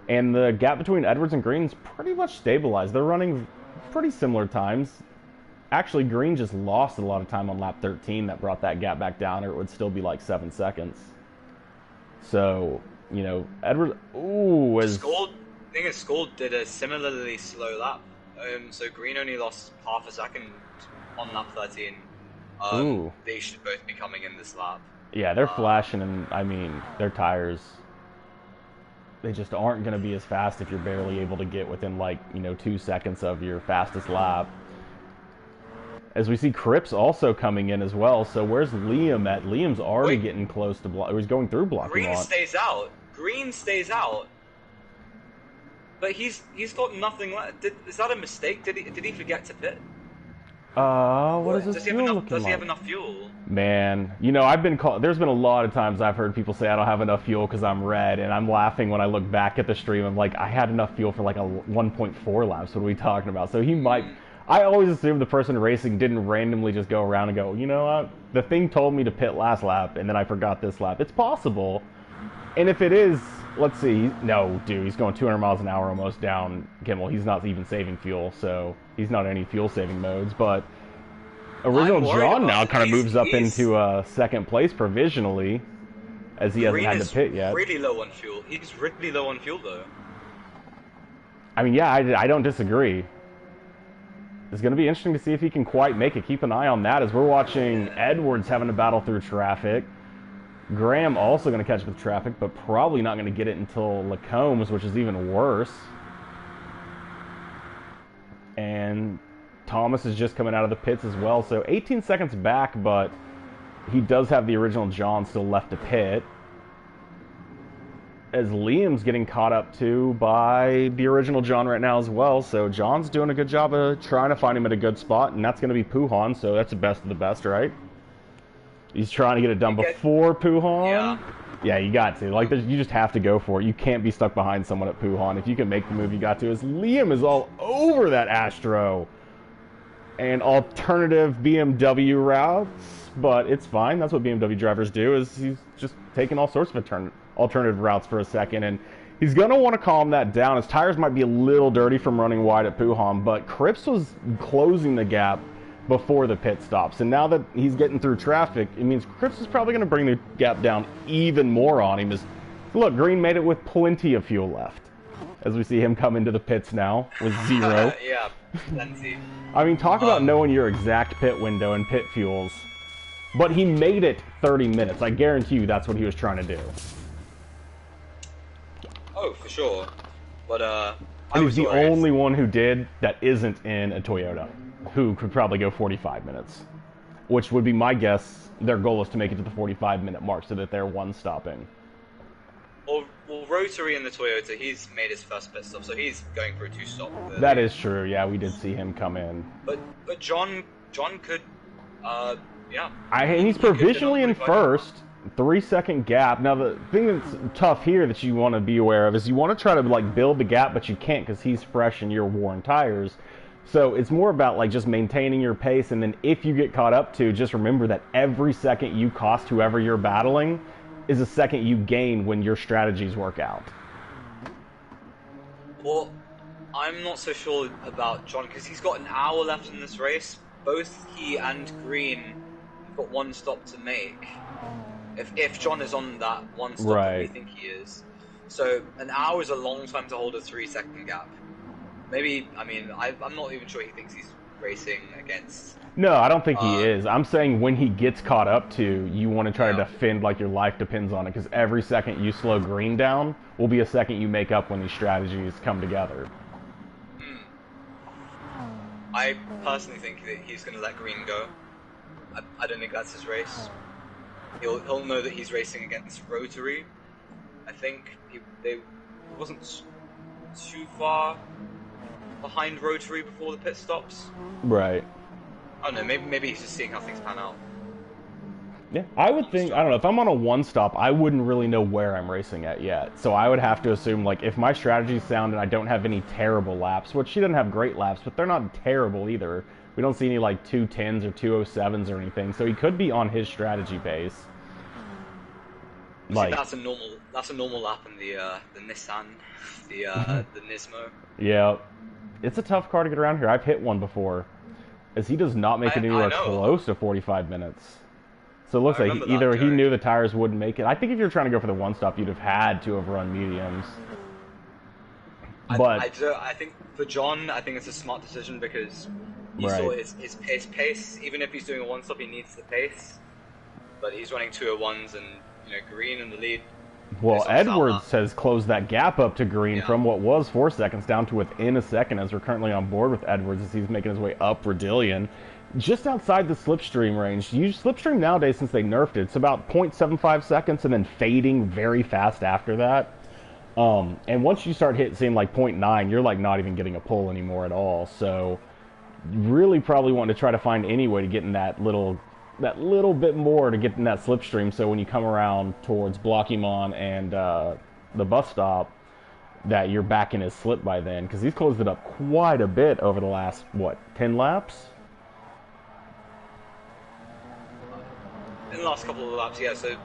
And the gap between Edwards and Green's pretty much stabilized. They're running pretty similar times. Actually, Green just lost a lot of time on lap 13 that brought that gap back down, or it would still be like 7 seconds. So, Edwards, thing is, Scold did a similarly slow lap. So Green only lost half a second on lap 13. They should both be coming in this lap. Yeah, they're flashing, and I mean, their tires, they just aren't going to be as fast if you're barely able to get within 2 seconds of your fastest lap. As we see Cripps also coming in as well. So where's Liam at? Liam's already getting close to block. He's going through blocking. Green stays out. But he's got nothing left. Is that a mistake? Did he forget to pit? What is this fuel looking like? Does he have enough fuel? Man, I've been called. There's been a lot of times I've heard people say I don't have enough fuel because I'm red, and I'm laughing when I look back at the stream. I'm like, I had enough fuel for like a 1.4 laps. What are we talking about? So he might. I always assume the person racing didn't randomly just go around and go, the thing told me to pit last lap, and then I forgot this lap. It's possible. And if it is, let's see. No, dude, he's going 200 miles an hour almost down Kimmel. He's not even saving fuel, so he's not in any fuel-saving modes. But Original John now kind of moves up into second place provisionally, as he hasn't had to pit yet. Really low on fuel. He's really low on fuel, though. I mean, yeah, I don't disagree. It's going to be interesting to see if he can quite make it. Keep an eye on that as we're watching Edwards having to battle through traffic. Graham also going to catch up with traffic, but probably not going to get it until Lacombs, which is even worse. And Thomas is just coming out of the pits as well, so 18 seconds back, but he does have the Original John still left to pit. As Liam's getting caught up to by the Original John right now as well, so John's doing a good job of trying to find him at a good spot, and that's going to be Puhan, so that's the best of the best, right? He's trying to get it done before Puhan. Yeah. Yeah, you got to. Like, you just have to go for it. You can't be stuck behind someone at Puhan. If you can make the move, you got to. As Liam is all over that Astro. And alternative BMW routes, but it's fine. That's what BMW drivers do, is he's just taking all sorts of alternative routes for a second. And he's going to want to calm that down. His tires might be a little dirty from running wide at Puhan, but Cripps was closing the gap before the pit stops. And now that he's getting through traffic, it means Cripps is probably going to bring the gap down even more on him. Look, Green made it with plenty of fuel left. As we see him come into the pits now with 0. Yeah, plenty. I mean, talk about knowing your exact pit window and pit fuels. But he made it 30 minutes. I guarantee you that's what he was trying to do. Oh, for sure. But, and he's the only one who did that isn't in a Toyota, who could probably go 45 minutes. Which would be my guess. Their goal is to make it to the 45-minute mark so that they're one-stopping. Well, Rotary in the Toyota, he's made his first pit stop, so he's going for a 2-stop. That is true. Yeah, we did see him come in. But John could, yeah. He's provisionally in first. 3-second gap. Now, the thing that's tough here that you want to be aware of is you want to try to, like, build the gap, but you can't because he's fresh and you're worn tires. So it's more about, like, just maintaining your pace, and then if you get caught up to, just remember that every second you cost whoever you're battling is a second you gain when your strategies work out. Well, I'm not so sure about John, because he's got an hour left in this race. Both he and Green have got one stop to make. If John is on that one stop that we think he is. So an hour is a long time to hold a 3-second gap. Maybe, I mean, I'm not even sure he thinks he's racing against... No, I don't think he is. I'm saying when he gets caught up to, you want to try to defend like your life depends on it, because every second you slow Green down will be a second you make up when these strategies come together. I personally think that he's going to let Green go. I don't think that's his race. He'll know that he's racing against Rotary. I think they wasn't too far behind Rotary before the pit stops. Right. I don't know, maybe he's just seeing how things pan out. Yeah, I would think, I don't know, if I'm on a one-stop, I wouldn't really know where I'm racing at yet. So I would have to assume, like, if my strategy's sound and I don't have any terrible laps, which she doesn't have great laps, but they're not terrible either. We don't see any, like, 210s or 207s or anything, so he could be on his strategy pace. Like, that's a normal lap in the Nissan, the Nismo. Yeah, it's a tough car to get around here. I've hit one before, as he does not make it anywhere close to 45 minutes. So it looks like either he knew the tires wouldn't make it. I think if you're trying to go for the one-stop, you'd have had to have run mediums. But I think for John, I think it's a smart decision because he saw his pace. Even if he's doing a one-stop, he needs the pace. But he's running 201s and, you know, Green in the lead. Well, Edwards has closed that gap up to Green from what was 4 seconds down to within a second, as we're currently on board with Edwards as he's making his way up Bradillion. Just outside the slipstream range. Slipstream nowadays, since they nerfed it, it's about 0.75 seconds and then fading very fast after that. And once you start seeing like 0.9, you're like not even getting a pull anymore at all. So really probably want to try to find any way to get in that little bit more to get in that slipstream, so when you come around towards Blockymon and the bus stop, that you're back in his slip by then, because he's closed it up quite a bit over the last, 10 laps? In the last couple of laps, yeah, so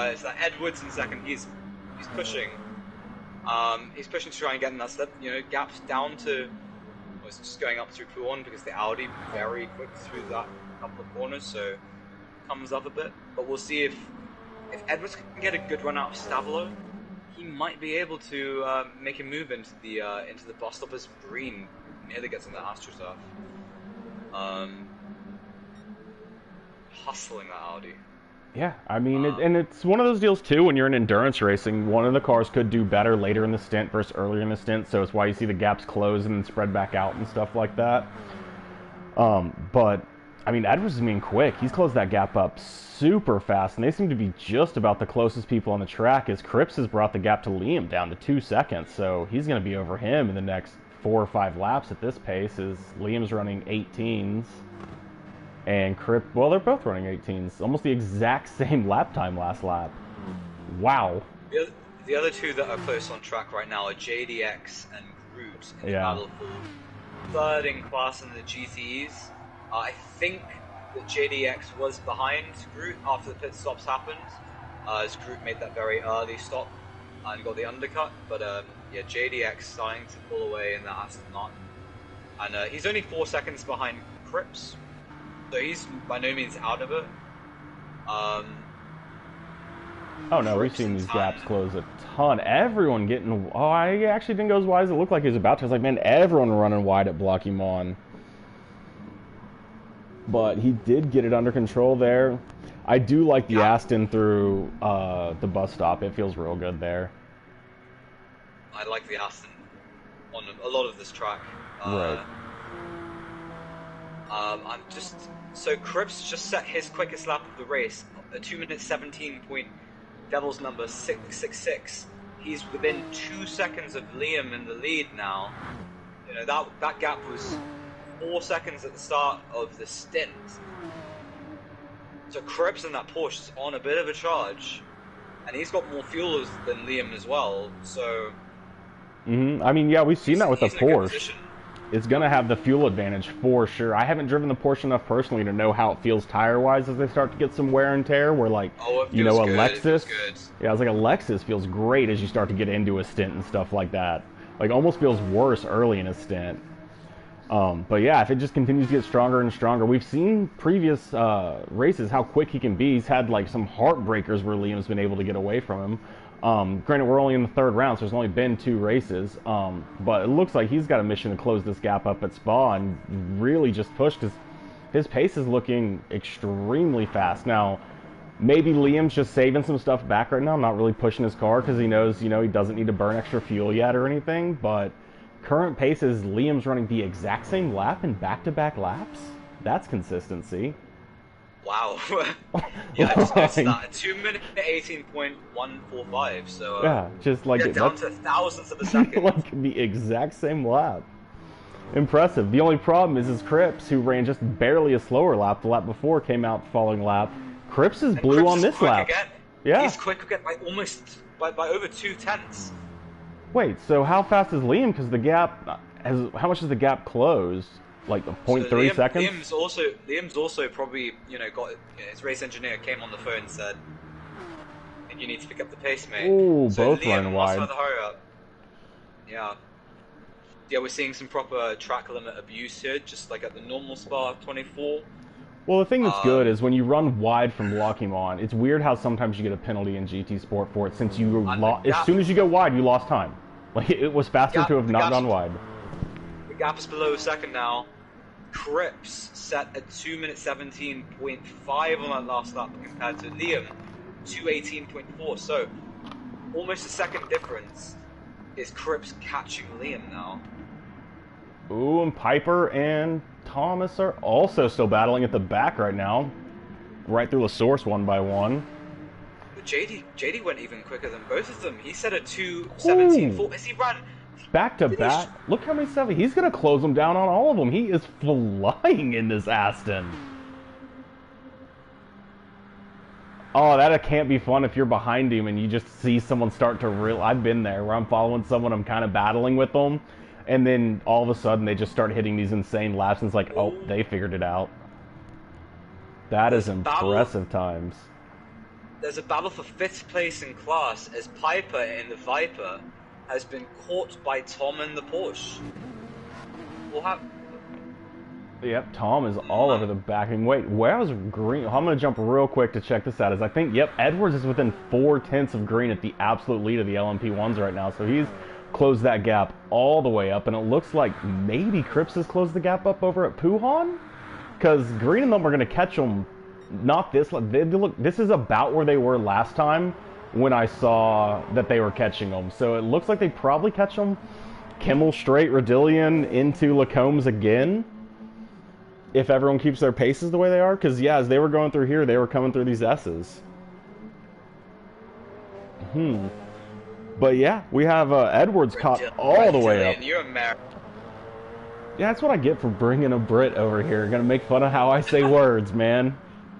it's that Edwards in second, he's pushing. He's pushing to try and get in that slip, you know, gaps down to, well, it's just going up through P1 because the Audi very quick through that couple of corners, so comes up a bit. But we'll see if Edwards can get a good run out of Stavolo, he might be able to make a move into the bus stop as Green nearly gets in the AstroTurf. Hustling that Audi. Yeah, I mean, and it's one of those deals too. When you're in endurance racing, one of the cars could do better later in the stint versus earlier in the stint, so it's why you see the gaps close and then spread back out and stuff like that. But I mean, Edwards is being quick. He's closed that gap up super fast, and they seem to be just about the closest people on the track, as Cripps has brought the gap to Liam down to 2 seconds, so he's going to be over him in the next 4 or 5 laps at this pace, as Liam's running 18s, and Cripps, well, they're both running 18s, almost the exact same lap time last lap. Wow. The, the other two that are close on track right now are JDX and Groot in the Yeah. battle for third in class in the GTEs. I think that JDX was behind Groot after the pit stops happened, as Groot made that very early stop and got the undercut. But yeah, JDX starting to pull away in that Aston Martin, and he's only 4 seconds behind Cripps, so he's by no means out of it. Oh no, we've Cripps seen in these time. gaps close a ton. Everyone getting. Oh, I actually didn't go as wide as it looked like he was about to. I was like, man, everyone running wide at block him on. But he did get it under control there. I do like the Yeah, Aston through the bus stop. It feels real good there. I like the Aston on a lot of this track. Right. I'm just so Cripps just set his quickest lap of the race, a 2 minute 17 point Devil's number 666. He's within 2 seconds of Liam in the lead now. You know that gap was 4 seconds at the start of the stint. So Cripps in that Porsche is on a bit of a charge, and he's got more fuel than Liam as well. So I mean, yeah, we've seen that with the he's in a good Porsche. position. It's going to have the fuel advantage for sure. I haven't driven the Porsche enough personally to know how it feels tire-wise as they start to get some wear and tear, where like, Oh, it you feels know, a good. It feels Lexus. good. Yeah, I was like, a Lexus feels great as you start to get into a stint and stuff like that. Like, almost feels worse early in a stint. But yeah, if it just continues to get stronger and stronger, we've seen previous races how quick he can be. He's had like some heartbreakers where Liam's been able to get away from him. Granted, we're only in the third round, so there's only been 2 races. But it looks like he's got a mission to close this gap up at Spa and really just push because his pace is looking extremely fast. Now, maybe Liam's just saving some stuff back right now, not really pushing his car because he knows, you know, he doesn't need to burn extra fuel yet or anything. But current pace is Liam's running the exact same lap in back-to-back laps. That's consistency. Wow. Yeah, I just noticed Like, that. 2 minute 18.145. So yeah, just like yeah, down that's to thousandths of a second. like the exact same lap. Impressive. The only problem is Cripps, who ran just barely a slower lap. The lap before came out the following lap. Cripps is And blue Cripps on is this quick lap. again. Yeah. He's quick again by almost by over 2 tenths. Wait, so how fast is Liam? Because the gap has, how much is the gap closed? Like a So 0.3 seconds? Liam's also probably got his race engineer came on the phone and said, "I think you need to pick up the pace, mate." Ooh, So both Liam running must wide. have the hurry up. Yeah. Yeah, we're seeing some proper track limit abuse here, just like at the normal Spa 24. Well, the thing that's good is when you run wide from locking on, it's weird how sometimes you get a penalty in GT Sport for it since you as soon as you go wide, you lost time. Like it was faster to have not gone wide. The gap is below a second now. Cripps set a 2 minute 17.5 on that last lap compared to Liam 2:18.4. So almost a second difference. Is Cripps catching Liam now? Ooh, and Piper and Thomas are also still battling at the back right now. Right through the source one by one. But JD went even quicker than both of them. He set a 2:17.4 as he ran. Back to back. Look how many 7. He's going to close them down on all of them. He is flying in this Aston. Oh, that can't be fun if you're behind him and you just see someone start to I've been there where I'm following someone, I'm kind of battling with them, and then all of a sudden they just start hitting these insane laps and it's like, oh, they figured it out. That is impressive times. There's a battle for 5th place in class as Piper in the Viper has been caught by Tom in the Porsche. Yep, Tom is all over the back. And wait, where's Green? I'm going to jump real quick to check this out. As I think, yep, Edwards is within 4 tenths of Green at the absolute lead of the LMP1s right now. So he's closed that gap all the way up. And it looks like maybe Cripps has closed the gap up over at Puhan? Because Green and them are going to catch them. Not this. Look, this is about where they were last time when I saw that they were catching them. So it looks like they probably catch them Kimmel straight, Rodillion into Lacombs again. If everyone keeps their paces the way they are. Because, yeah, as they were going through here, they were coming through these S's. But, yeah, we have Edwards caught all the way up. You're a Yeah, that's what I get for bringing a Brit over here. Gonna make fun of how I say words, man.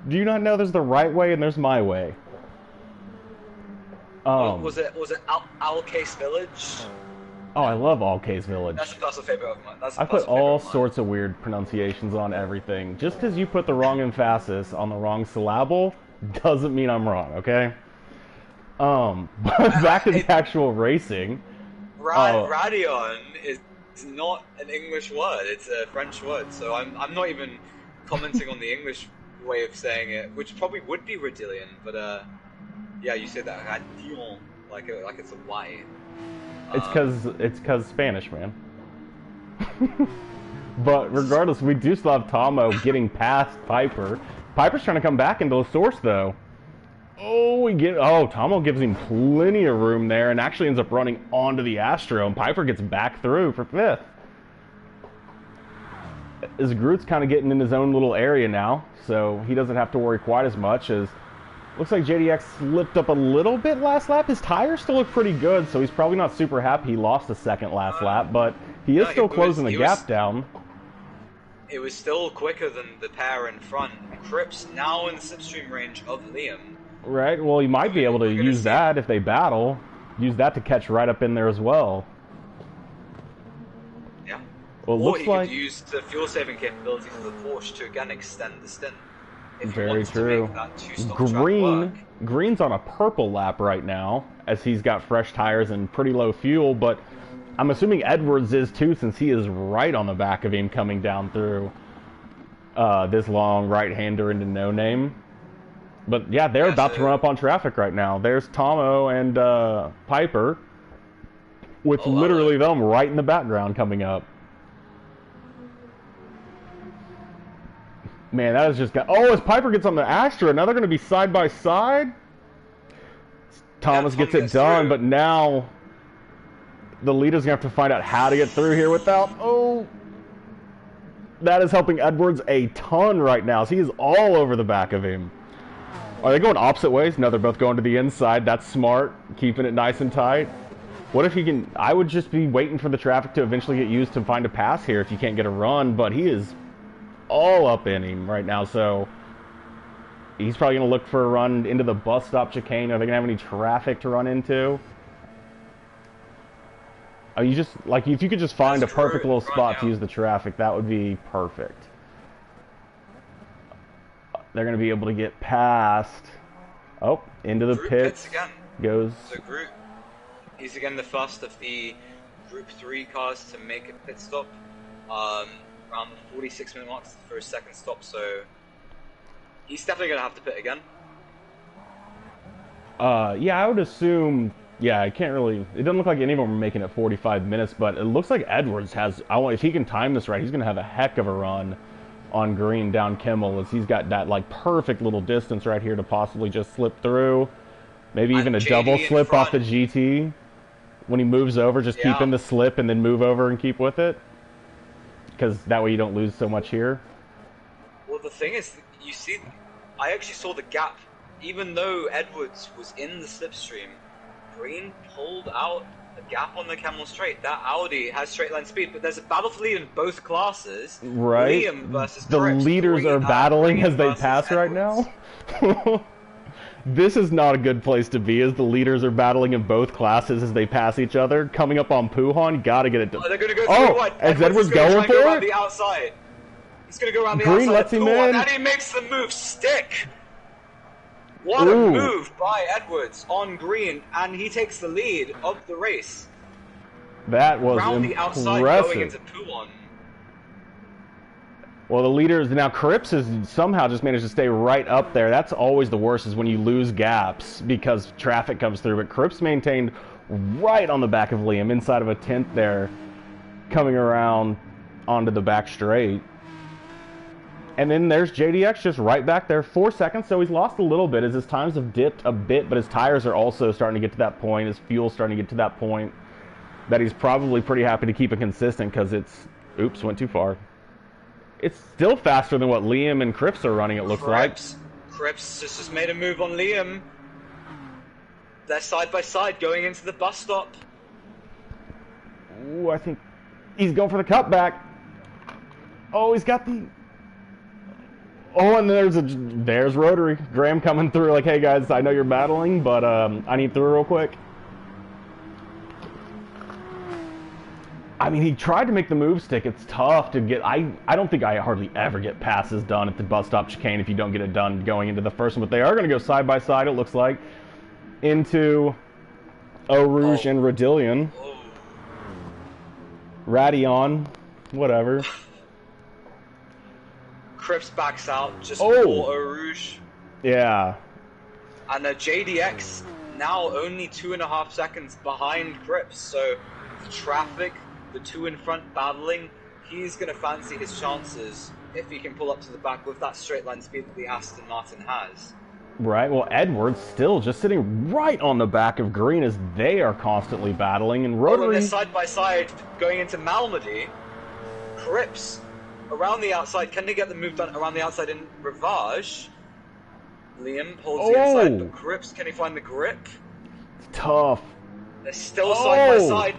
Do you not know there's the right way and there's my way? Was it Owl Case Village? Oh, I love All Case Village. That's a personal favorite of mine. I put all sorts of weird pronunciations on everything. Just because you put the wrong emphasis on the wrong syllable doesn't mean I'm wrong, okay? But back to the actual racing. Radion is not an English word; it's a French word. So I'm not even commenting on the English way of saying it, which probably would be Radillion. But yeah, you said that Radion like it's a Y. It's cause Spanish, man. But regardless, we do still have Tomo getting past Piper. Piper's trying to come back into the source though. Tomo gives him plenty of room there and actually ends up running onto the Astro, and Piper gets back through for 5th. As Groot's kind of getting in his own little area now, so he doesn't have to worry quite as much. As looks like JDX slipped up a little bit last lap. His tires still look pretty good, so he's probably not super happy he lost a second last lap, but he is still closing the gap down. It was still quicker than the pair in front. Cripps now in the slipstream range of Liam. Right, well, he might be able to use that if they battle. Use that to catch right up in there as well. Yeah. Well, it looks like could use the fuel-saving capabilities of the Porsche to again extend the stint. Very true. Green's on a purple lap right now, as he's got fresh tires and pretty low fuel, but I'm assuming Edwards is too, since he is right on the back of him coming down through this long right-hander into No Name. But yeah, they're about to run up on traffic right now. There's Tomo and Piper, with literally them right in the background coming up. Man, that is just... as Piper gets on the Astra, now they're going to be side by side. Thomas gets it done, but now the leader's going to have to find out how to get through here without... that is helping Edwards a ton right now. So he is all over the back of him. Are they going opposite ways? No, they're both going to the inside. That's smart, keeping it nice and tight. What if he can... I would just be waiting for the traffic to eventually get used to find a pass here if you can't get a run, but he is all up in him right now, so he's probably going to look for a run into the bus stop chicane. Are they going to have any traffic to run into? You just, like, if you could just find a perfect little spot to use the traffic, that would be perfect. They're going to be able to get past. Into the pits goes. So Groot, he's again the first of the Group 3 cars to make a pit stop. Around the 46-minute mark for his second stop, so he's definitely going to have to pit again. Yeah, I would assume. Yeah, I can't really... It doesn't look like any of them are making it 45 minutes, but it looks like Edwards has... if he can time this right, he's going to have a heck of a run on green down Kimmel, as he's got that, like, perfect little distance right here to possibly just slip through. Maybe even a double slip off the GT. When he moves over, just keep in the slip and then move over and keep with it. Because that way you don't lose so much here. Well, the thing is, you see, I actually saw the gap. Even though Edwards was in the slipstream, Green pulled out the gap on the Camel Straight. That Audi has straight line speed, but there's a battle for lead in both classes. Right. Liam versus the Cripps. leaders are battling as they pass right now. This is not a good place to be, as the leaders are battling in both classes as they pass each other. Coming up on Puhan, gotta get it done. They're gonna go through one. Is Edwards going for it? The outside. He's gonna go around the Green outside. lets him in. And he makes the move stick. What a move by Edwards on Green, and he takes the lead of the race. That was around the outside going into Puhan. Well, the leaders now. Cripps has somehow just managed to stay right up there. That's always the worst, is when you lose gaps because traffic comes through. But Cripps maintained right on the back of Liam, inside of a 10th there, coming around onto the back straight. And then there's JDX just right back there, 4 seconds. So he's lost a little bit as his times have dipped a bit, but his tires are also starting to get to that point. His fuel's starting to get to that point that he's probably pretty happy to keep it consistent, because it's, went too far. It's still faster than what Liam and Cripps are running, it looks like. Cripps just made a move on Liam. They're side by side going into the bus stop. Ooh, I think he's going for the cutback. Oh, he's got the... Oh, and there's Rotary. Graham coming through like, hey guys, I know you're battling, but I need through real quick. I mean, he tried to make the move stick. It's tough to get. I don't think I hardly ever get passes done at the bus stop chicane if you don't get it done going into the first one. But they are going to go side by side, it looks like, into Eau Rouge and Rodillion. Radion, whatever. Cripps backs out just before Eau Rouge. Yeah. And JDX now only 2.5 seconds behind Cripps. So the traffic, the two in front battling, he's going to fancy his chances if he can pull up to the back with that straight line speed that the Aston Martin has. Right, well, Edwards still just sitting right on the back of Green as they are constantly battling, and Rotary... Oh, and they're side by side going into Malmedy. Cripps around the outside. Can they get the move done around the outside in Rivage? Liam holds the inside, but Cripps, can he find the grip? It's tough. They're still side by side.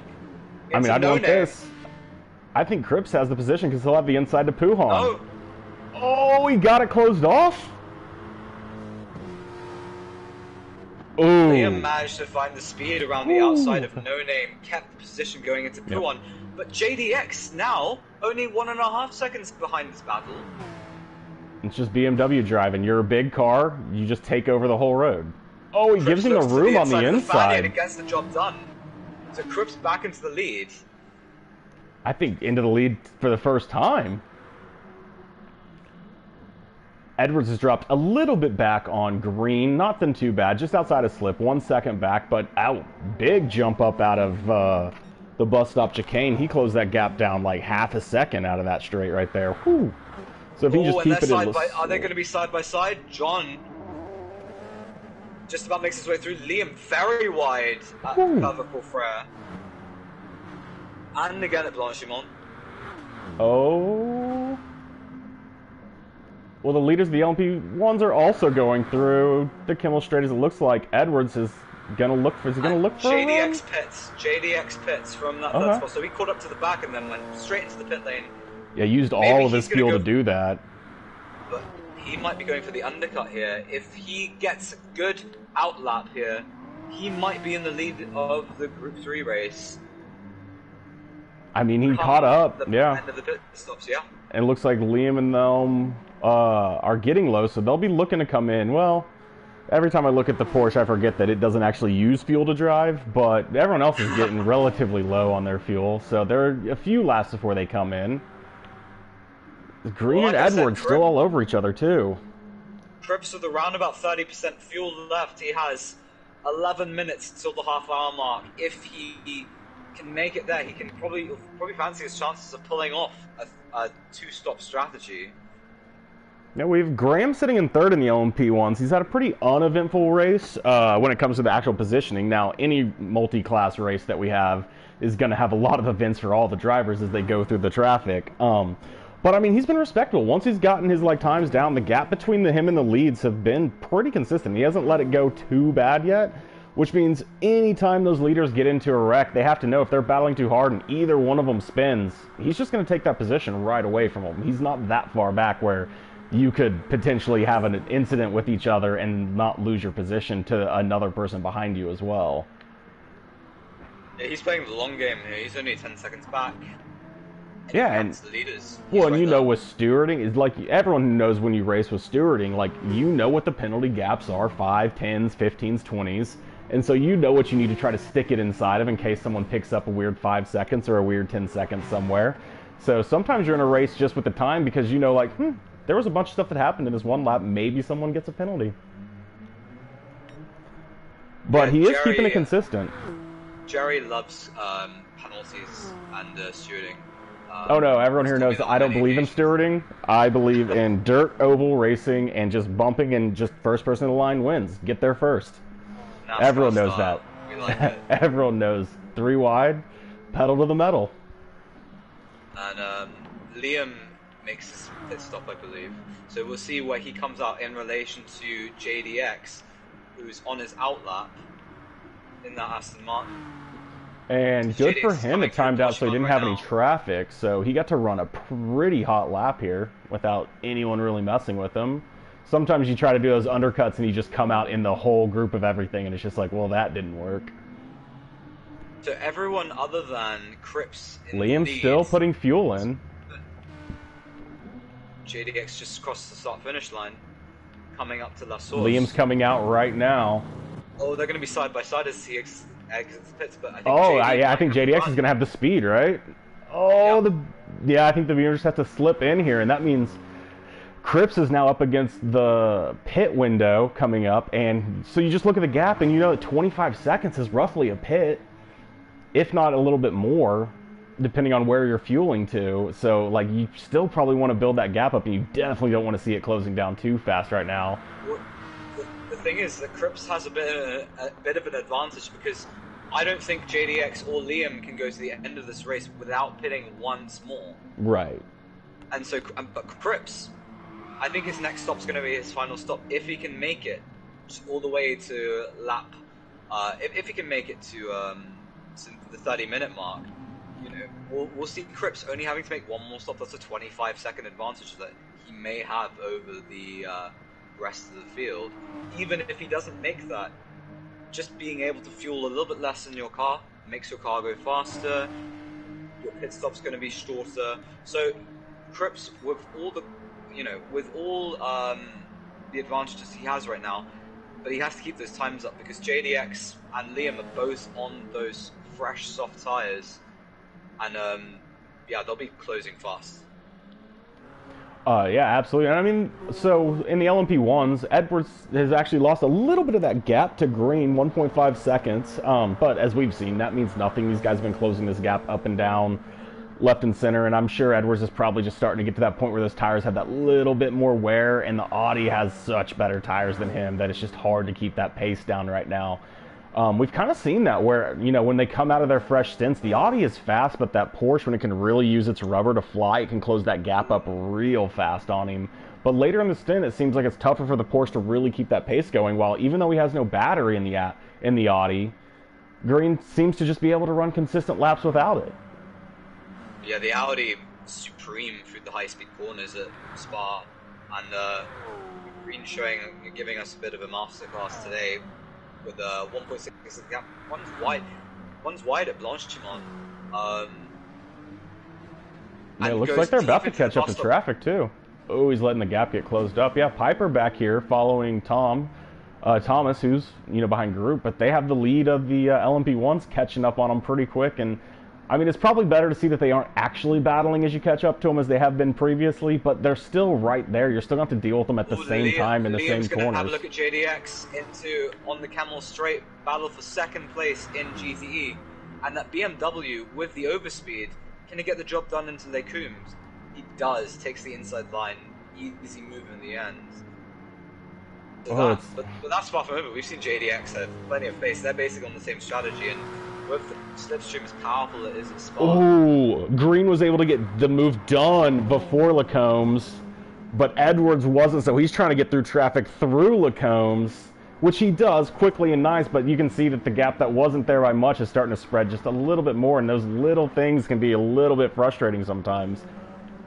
I mean, I'd want this. I think Cripps has the position because he'll have the inside to Puhan. Oh, he got it closed off? Ooh. Liam managed to find the speed around the outside of No Name, kept the position going into Puhan. But JDX now only 1.5 seconds behind this battle. It's just BMW driving. You're a big car, you just take over the whole road. Oh, he gives him a room on the inside. And gets the job done. So Cripps back into the lead. I think into the lead for the first time. Edwards has dropped a little bit back on Green, nothing too bad, just outside of slip, 1 second back, but big jump up out of the bus stop chicane. He closed that gap down like half a second out of that straight right there. Whew. So if he just keep it in... Are they going to be side by side? John just about makes his way through. Liam very wide at cover for Frere. And again at Blanchimont. Oh... Well, the leaders of the LMP1s are also going through the Kimmel Straight, as it looks like Edwards is gonna look for. Is he gonna look for JDX pits? JDX pits from that third spot. So he caught up to the back and then went straight into the pit lane. Yeah, used all of his fuel to do that. But he might be going for the undercut here. If he gets a good outlap here, he might be in the lead of the Group 3 race. I mean, he caught up. The end of the pit stops, yeah. And it looks like Liam and them are getting low, so they'll be looking to come in. Well, every time I look at the Porsche, I forget that it doesn't actually use fuel to drive, but everyone else is getting relatively low on their fuel, so there are a few laps before they come in. Green and Edwards still all over each other, too. Cripps with around about 30% fuel left. He has 11 minutes till the half-hour mark. If he can make it there, he can probably fancy his chances of pulling off a two-stop strategy. Yeah, we have Graham sitting in third in the LMP1s. He's had a pretty uneventful race when it comes to the actual positioning. Now, any multi-class race that we have is going to have a lot of events for all the drivers as they go through the traffic. But, I mean, he's been respectable. Once he's gotten his times down, the gap between him and the leads have been pretty consistent. He hasn't let it go too bad yet, which means anytime those leaders get into a wreck, they have to know if they're battling too hard and either one of them spins, he's just going to take that position right away from him. He's not that far back where you could potentially have an incident with each other and not lose your position to another person behind you as well. Yeah, he's playing the long game here. He's only 10 seconds back. Yeah, and the leaders. Well, and you know, with stewarding, it's like everyone who knows when you race with stewarding, like you know what the penalty gaps are: 5, 10s, 15s, 20s, and so you know what you need to try to stick it inside of in case someone picks up a weird 5 seconds or a weird 10 seconds somewhere. So sometimes you're in a race just with the time because you know, like, there was a bunch of stuff that happened in this one lap. Maybe someone gets a penalty. But he is keeping it consistent. Jerry loves penalties and stewarding. Oh no, everyone here knows that I don't believe in stewarding. I believe in dirt oval racing and just bumping and just first person in the line wins. Get there first. Everyone knows that. We like it. Everyone knows. 3 wide, pedal to the metal. And Liam makes his pit stop, I believe. So we'll see where he comes out in relation to JDX, who's on his outlap in that Aston Martin. And good for JDX is him, coming it through timed out so he Porsche didn't right have any now. traffic, so he got to run a pretty hot lap here without anyone really messing with him. Sometimes you try to do those undercuts and you just come out in the whole group of everything, and it's just like, well, that didn't work. So everyone other than Cripps in the Liam's lead. still putting fuel in. JDX just crossed the start-finish line, coming up to La Liam's Source. coming out right now. Oh, they're going to be side by side as he exits the pits, but I think Oh, JD yeah, I might think have the JDX is run. going to have the speed, right? Oh, Yep. yeah, I think the viewers have to slip in here, and that means Cripps is now up against the pit window coming up, and so you just look at the gap, and you know that 25 seconds is roughly a pit, if not a little bit more, depending on where you're fueling to. So, like, you still probably want to build that gap up, and you definitely don't want to see it closing down too fast right now. The thing is that Cripps has a bit of an advantage because I don't think JDX or Liam can go to the end of this race without pitting once more. Right. And so, but Cripps, I think his next stop's going to be his final stop if he can make it all the way to lap. If he can make it to the 30-minute mark, you know, we'll see Cripps only having to make one more stop. That's a 25-second advantage that he may have over the rest of the field. Even if he doesn't make that, just being able to fuel a little bit less in your car makes your car go faster. Your pit stop's going to be shorter. So Cripps, with all the, with all the advantages he has right now, but he has to keep those times up because JDX and Liam are both on those fresh soft tires, and yeah, they'll be closing fast. Yeah, absolutely. And I mean, so in the LMP1s, Edwards has actually lost a little bit of that gap to Green, 1.5 seconds. But as we've seen, that means nothing. These guys have been closing this gap up and down, left and center, and I'm sure Edwards is probably just starting to get to that point where those tires have that little bit more wear, and the Audi has such better tires than him that it's just hard to keep that pace down right now. We've kind of seen that where, when they come out of their fresh stints, the Audi is fast, but that Porsche, when it can really use its rubber to fly, it can close that gap up real fast on him. But later in the stint, it seems like it's tougher for the Porsche to really keep that pace going, while even though he has no battery in the Audi, Green seems to just be able to run consistent laps without it. Yeah, the Audi supreme through the high-speed corners at Spa, and Green giving us a bit of a masterclass today with 1.6 gap. One's wide at Blanchimont. Yeah, it looks like they're about to catch up to traffic too. Oh, he's letting the gap get closed up. Yeah, Piper back here following Thomas, who's behind Group, but they have the lead of the LMP1s, catching up on them pretty quick. And I mean, it's probably better to see that they aren't actually battling as you catch up to them as they have been previously, but they're still right there. You're still going to have to deal with them at the same time in the same Liam's going to have a corners. look at JDX on the Camel Straight, battle for second place in GTE, and that BMW with the overspeed, can he get the job done into Les Combes? He does, takes the inside line, easy move in the end. So but that's far from over. We've seen JDX have plenty of pace. They're basically on the same strategy, and with the slipstream as powerful it is at Spa. Oh, Green was able to get the move done before Lacombs, but Edwards wasn't, so he's trying to get through traffic through Lacombs, which he does quickly and nice, but you can see that the gap that wasn't there by much is starting to spread just a little bit more, and those little things can be a little bit frustrating sometimes.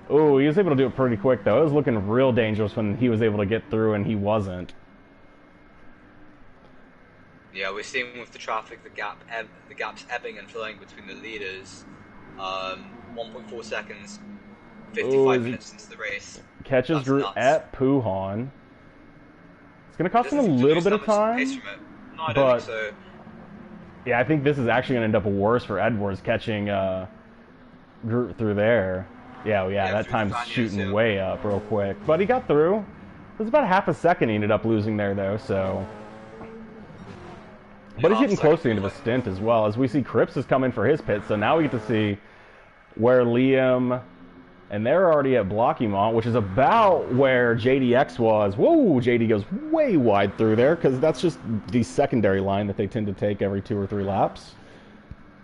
Oh, he was able to do it pretty quick, though. It was looking real dangerous when he was able to get through and he wasn't. Yeah, we're seeing with the traffic, the gap's ebbing and flowing between the leaders. 1.4 seconds, 55 minutes into the race. Catches Group at Puhan. It's going to cost him a little bit of time. No, I don't think so. Yeah, I think this is actually going to end up worse for Edwards catching Group through there. Yeah, that time's shooting way up real quick. But he got through. It was about half a second he ended up losing there, though, so... But he's getting close to the end of his stint as well, as we see Cripps is coming for his pit, so now we get to see where Liam, and they're already at Blockymont, which is about where JDX was. Whoa, JD goes way wide through there, because that's just the secondary line that they tend to take every 2 or 3 laps.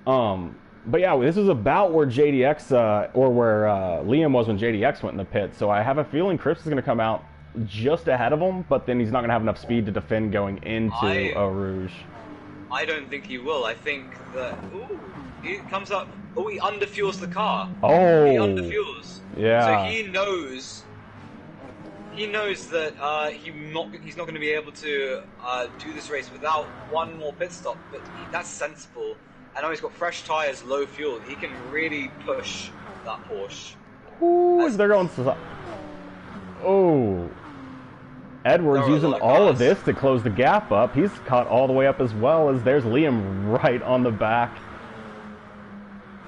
But yeah, this is about where JDX, or where Liam was when JDX went in the pit, so I have a feeling Cripps is going to come out just ahead of him, but then he's not going to have enough speed to defend going into Eau Rouge. I don't think he will. I think that... He comes up. Oh, he underfuels the car. He Oh, underfuels. So yeah. he knows. He knows that he's not going to be able to do this race without one more pit stop. But that's sensible. And now he's got fresh tires, low fuel. He can really push that Porsche. Ooh, they're going. Oh, Edwards using all of this to close the gap up. He's caught all the way up as well as there's Liam right on the back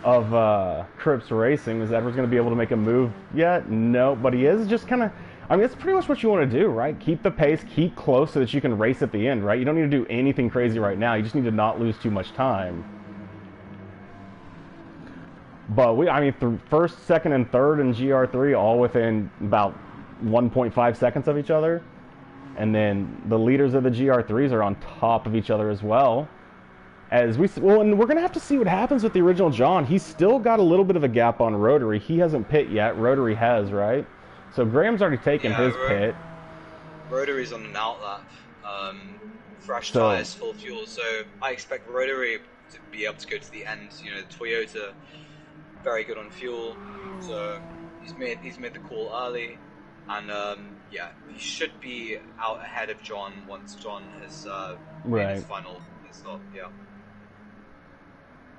of Cripps Racing. Is Edwards going to be able to make a move yet? No, but he is just kind of. I mean, it's pretty much what you want to do, right? Keep the pace, keep close so that you can race at the end, right? You don't need to do anything crazy right now. You just need to not lose too much time. But I mean, first, second, and third in GR3 all within about 1.5 seconds of each other. And then the leaders of the GR3s are on top of each other as well. And we're going to have to see what happens with the original John. He's still got a little bit of a gap on Rotary. He hasn't pit yet. Rotary has, right? So Graham's already taken his pit. Rotary's on an outlap. Fresh tires, full fuel. So I expect Rotary to be able to go to the end. You know, the Toyota, very good on fuel. So he's made the call early. And yeah, he should be out ahead of John once John has made his final stop. Yeah.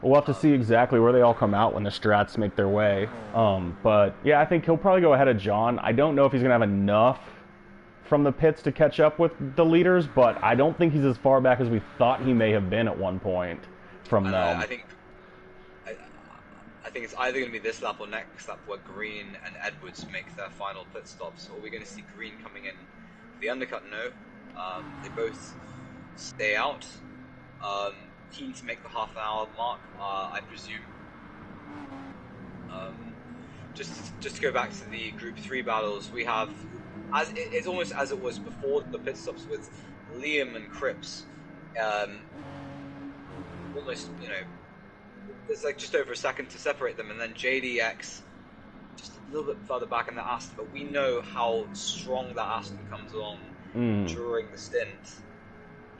We'll have to see exactly where they all come out when the strats make their way. But yeah, I think he'll probably go ahead of John. I don't know if he's going to have enough from the pits to catch up with the leaders, but I don't think he's as far back as we thought he may have been at one point from them. I think it's either going to be this lap or next lap where Green and Edwards make their final pit stops, or we're going to see Green coming in for the undercut. No, they both stay out. Keen to make the half-hour mark, I presume. Just to go back to the Group 3 battles, we have, it's almost as it was before the pit stops with Liam and Cripps. Almost, you know, there's like just over a second to separate them, and then JDX just a little bit further back in the Aston, but we know how strong that Aston comes along during the stint.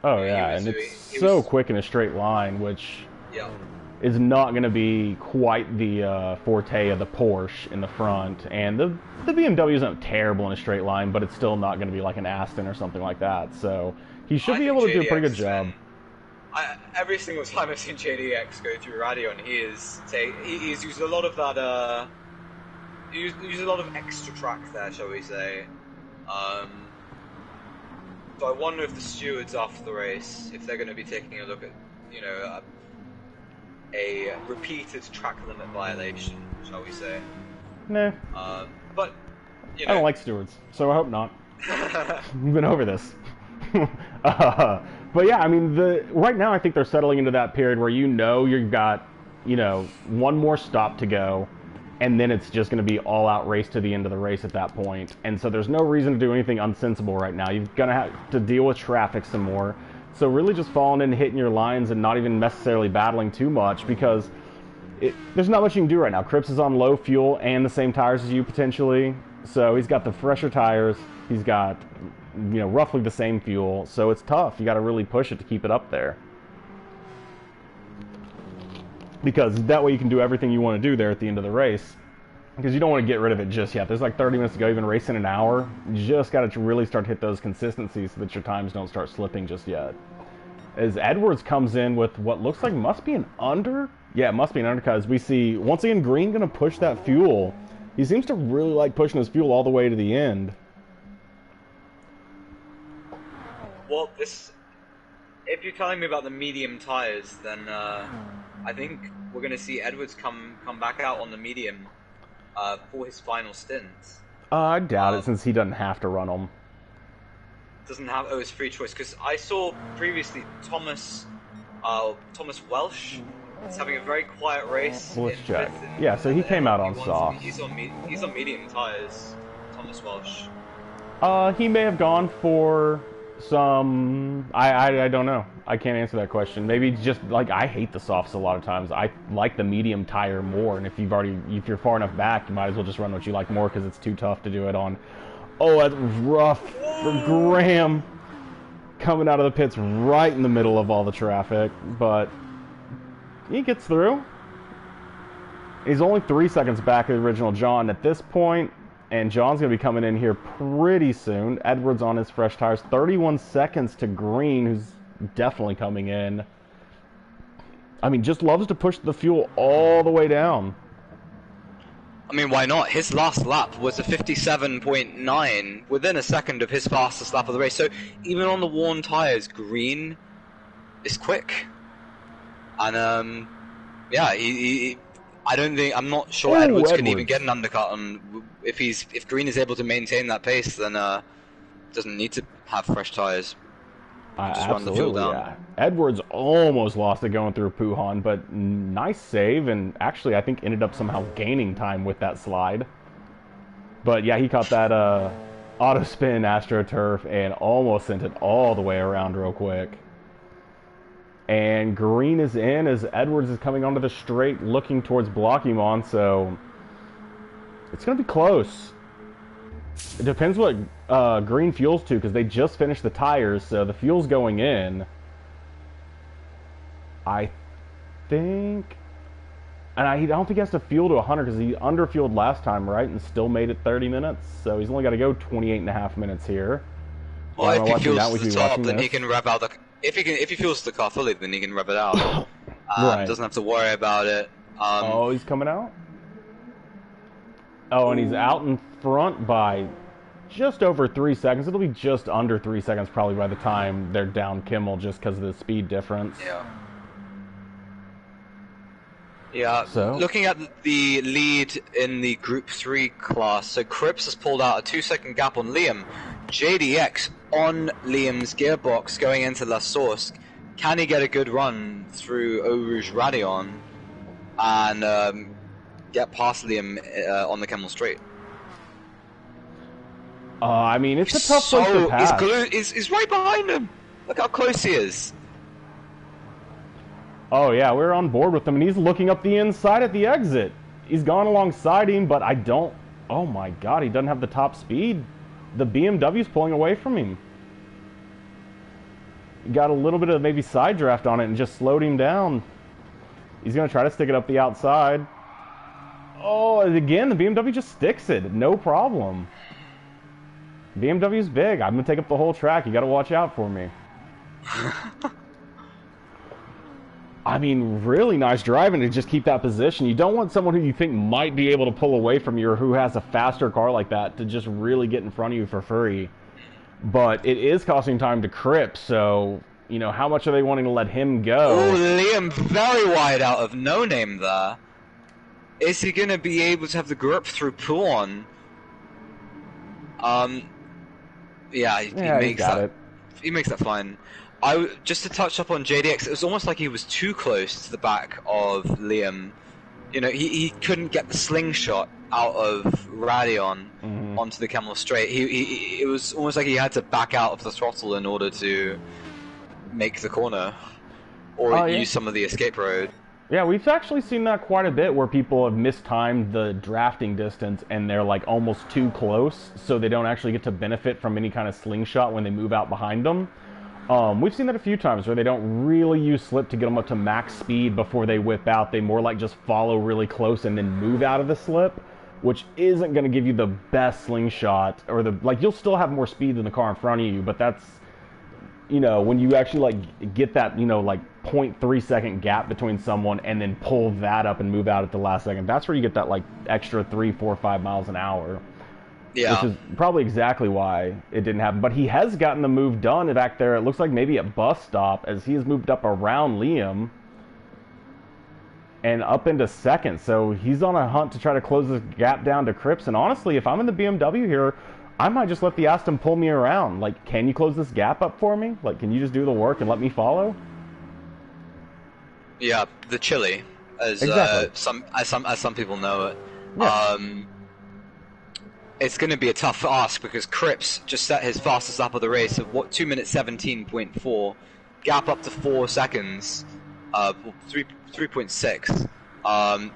Oh yeah, and it's so quick in a straight line, which is not going to be quite the forte of the Porsche in the front. And the BMW isn't terrible in a straight line, but it's still not going to be like an Aston or something like that. So he should be able to do a pretty good job. Every single time I've seen JDX go through Radion, he's used a lot of that. He used a lot of extra track there, shall we say? So I wonder if the stewards after the race, if they're going to be taking a look at, you know, a repeated track limit violation, shall we say? Nah. But you know, I don't like stewards, so I hope not. We've been over this. But yeah, I mean, right now I think they're settling into that period where you've got, you know, one more stop to go, and then it's just going to be all-out race to the end of the race at that point. And so there's no reason to do anything unsensible right now. You're going to have to deal with traffic some more. So really just falling in, hitting your lines, and not even necessarily battling too much, because there's not much you can do right now. Cripps is on low fuel and the same tires as you, potentially. So he's got the fresher tires. He's got, you know, roughly the same fuel. So it's tough. You got to really push it to keep it up there. Because that way you can do everything you want to do there at the end of the race. Because you don't want to get rid of it just yet. There's like 30 minutes to go, even racing an hour. You just got to really start to hit those consistencies so that your times don't start slipping just yet. As Edwards comes in with what looks like must be an under? Yeah, it must be an undercut. As we see, once again, Green going to push that fuel. He seems to really like pushing his fuel all the way to the end. Well, if you're telling me about the medium tires, then I think we're going to see Edwards come back out on the medium for his final stint. I doubt it, since he doesn't have to run them. Doesn't have his free choice, because I saw previously Thomas Welsh is having a very quiet race. Let's check. Yeah, so he came out on soft. He's on medium tires, Thomas Welsh. He may have gone for some. I don't know. I can't answer that question. Maybe just like I hate the softs a lot of times. I like the medium tire more, and if you're far enough back, you might as well just run what you like more, because it's too tough to do it on. Oh, that was rough for Graham, coming out of the pits right in the middle of all the traffic, but he gets through. He's only 3 seconds back of the original John at this point, and John's going to be coming in here pretty soon. Edwards on his fresh tires. 31 seconds to Green, who's definitely coming in. I mean, just loves to push the fuel all the way down. I mean, why not? His last lap was a 57.9, within a second of his fastest lap of the race. So even on the worn tires, Green is quick. And yeah, I'm not sure Edwards can even get an undercut on. If Green is able to maintain that pace, then doesn't need to have fresh tires. Just run the fuel down. Yeah. Edwards almost lost it going through Puhan, but nice save, and actually I think ended up somehow gaining time with that slide. But yeah, he caught that auto spin AstroTurf and almost sent it all the way around real quick. And Green is in as Edwards is coming onto the straight looking towards Blockymon, so it's going to be close. It depends what Green fuels to, because they just finished the tires, so the fuel's going in. I think... And I don't think he has to fuel to 100, because he underfueled last time, right? And still made it 30 minutes, so he's only got to go 28.5 minutes here. Well, if he fuels to the top, then he can rev out the... If he fuels the car fully, then he can rev it out. Right. Doesn't have to worry about it. Oh, he's coming out? Oh, and he's out in front by just over 3 seconds. It'll be just under 3 seconds probably by the time they're down Kimmel, just because of the speed difference. Yeah. Yeah, so, looking at the lead in the Group 3 class, so Cripps has pulled out a 2-second gap on Liam. JDX on Liam's gearbox going into La Source. Can he get a good run through Eau Rouge Radion and get past Liam on the Camel Straight? I mean, it's a tough place to pass. He's right behind him. Look how close he is. Oh yeah, we're on board with him, and he's looking up the inside at the exit. He's gone alongside him, but I don't... Oh my god, he doesn't have the top speed. The BMW's pulling away from him. He got a little bit of maybe side draft on it and just slowed him down. He's going to try to stick it up the outside. Oh, again, the BMW just sticks it. No problem. BMW's big. I'm going to take up the whole track. You got to watch out for me. I mean, really nice driving to just keep that position. You don't want someone who you think might be able to pull away from you or who has a faster car like that to just really get in front of you for free. But it is costing time to Crip, so, you know, how much are they wanting to let him go? Oh, Liam very wide out of No Name there. Is he going to be able to have the grip through Puon? Yeah, he makes that. He makes that fine. Just to touch up on JDX, it was almost like he was too close to the back of Liam. You know, he couldn't get the slingshot out of Radion onto the Camel Straight. It was almost like he had to back out of the throttle in order to make the corner, or use some of the escape road. Yeah, we've actually seen that quite a bit, where people have mistimed the drafting distance and they're like almost too close, so they don't actually get to benefit from any kind of slingshot when they move out behind them. We've seen that a few times where they don't really use slip to get them up to max speed before they whip out. They more like just follow really close and then move out of the slip, which isn't going to give you the best slingshot, or you'll still have more speed than the car in front of you, but that's, you know, when you actually like get that, you know, like 0.3 second gap between someone and then pull that up and move out at the last second, that's where you get that like extra 3, 4, 5 miles an hour. Yeah. Which is probably exactly why it didn't happen. But he has gotten the move done back there. It looks like maybe at bus stop, as he has moved up around Liam and up into second. So he's on a hunt to try to close this gap down to Cripps. And honestly, if I'm in the BMW here, I might just let the Aston pull me around. Like, can you close this gap up for me? Like, can you just do the work and let me follow? Yeah, the chili, as some people know it. Yeah. It's going to be a tough ask because Cripps just set his fastest lap of the race of 2 minutes 17.4, gap up to 4 seconds, 3.6.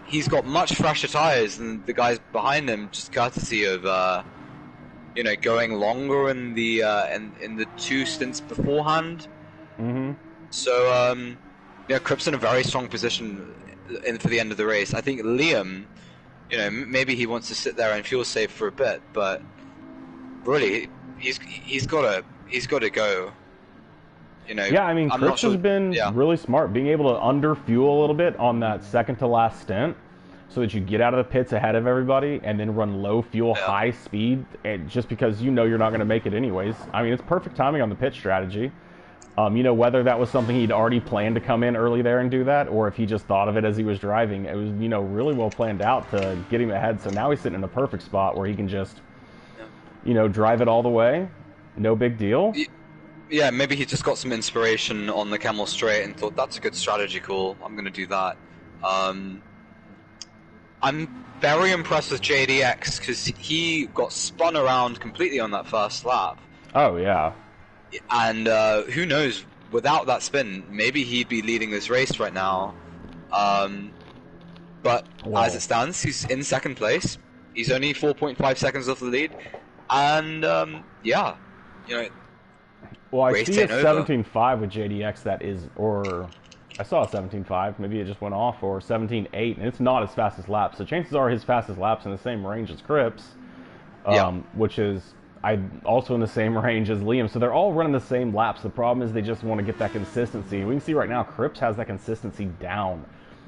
He's got much fresher tires than the guys behind him, just courtesy of you know, going longer in the 2 stints beforehand. Mm-hmm. So yeah, Cripps in a very strong position for the end of the race. I think Liam, maybe he wants to sit there and fuel save for a bit, but really, he's got to go. Yeah, I mean, I'm not Cripps sure. has been Yeah, really smart, being able to under fuel a little bit on that second to last stint, so that you get out of the pits ahead of everybody and then run low fuel, yeah, high speed, and just because you're not going to make it anyways. I mean, it's perfect timing on the pit strategy. Whether that was something he'd already planned to come in early there and do that, or if he just thought of it as he was driving, it was, really well planned out to get him ahead. So now he's sitting in the perfect spot where he can just, drive it all the way. No big deal. yeah. Yeah, maybe he just got some inspiration on the Camel Straight and thought that's a good strategy call. I'm gonna do that. I'm very impressed with JDX because he got spun around completely on that first lap. Oh, yeah. And who knows, without that spin, maybe he'd be leading this race right now. But Well, as it stands, he's in second place. He's only 4.5 seconds off the lead. And, yeah, well, I race see a ain't over. 17.5 with JDX that is, or I saw a 17.5, maybe it just went off, or 17.8, and it's not his fastest lap. So chances are his fastest lap's in the same range as Cripps, Yeah. which is also in the same range as Liam. So they're all running the same laps. The problem is they just want to get that consistency. We can see right now Cripps has that consistency down.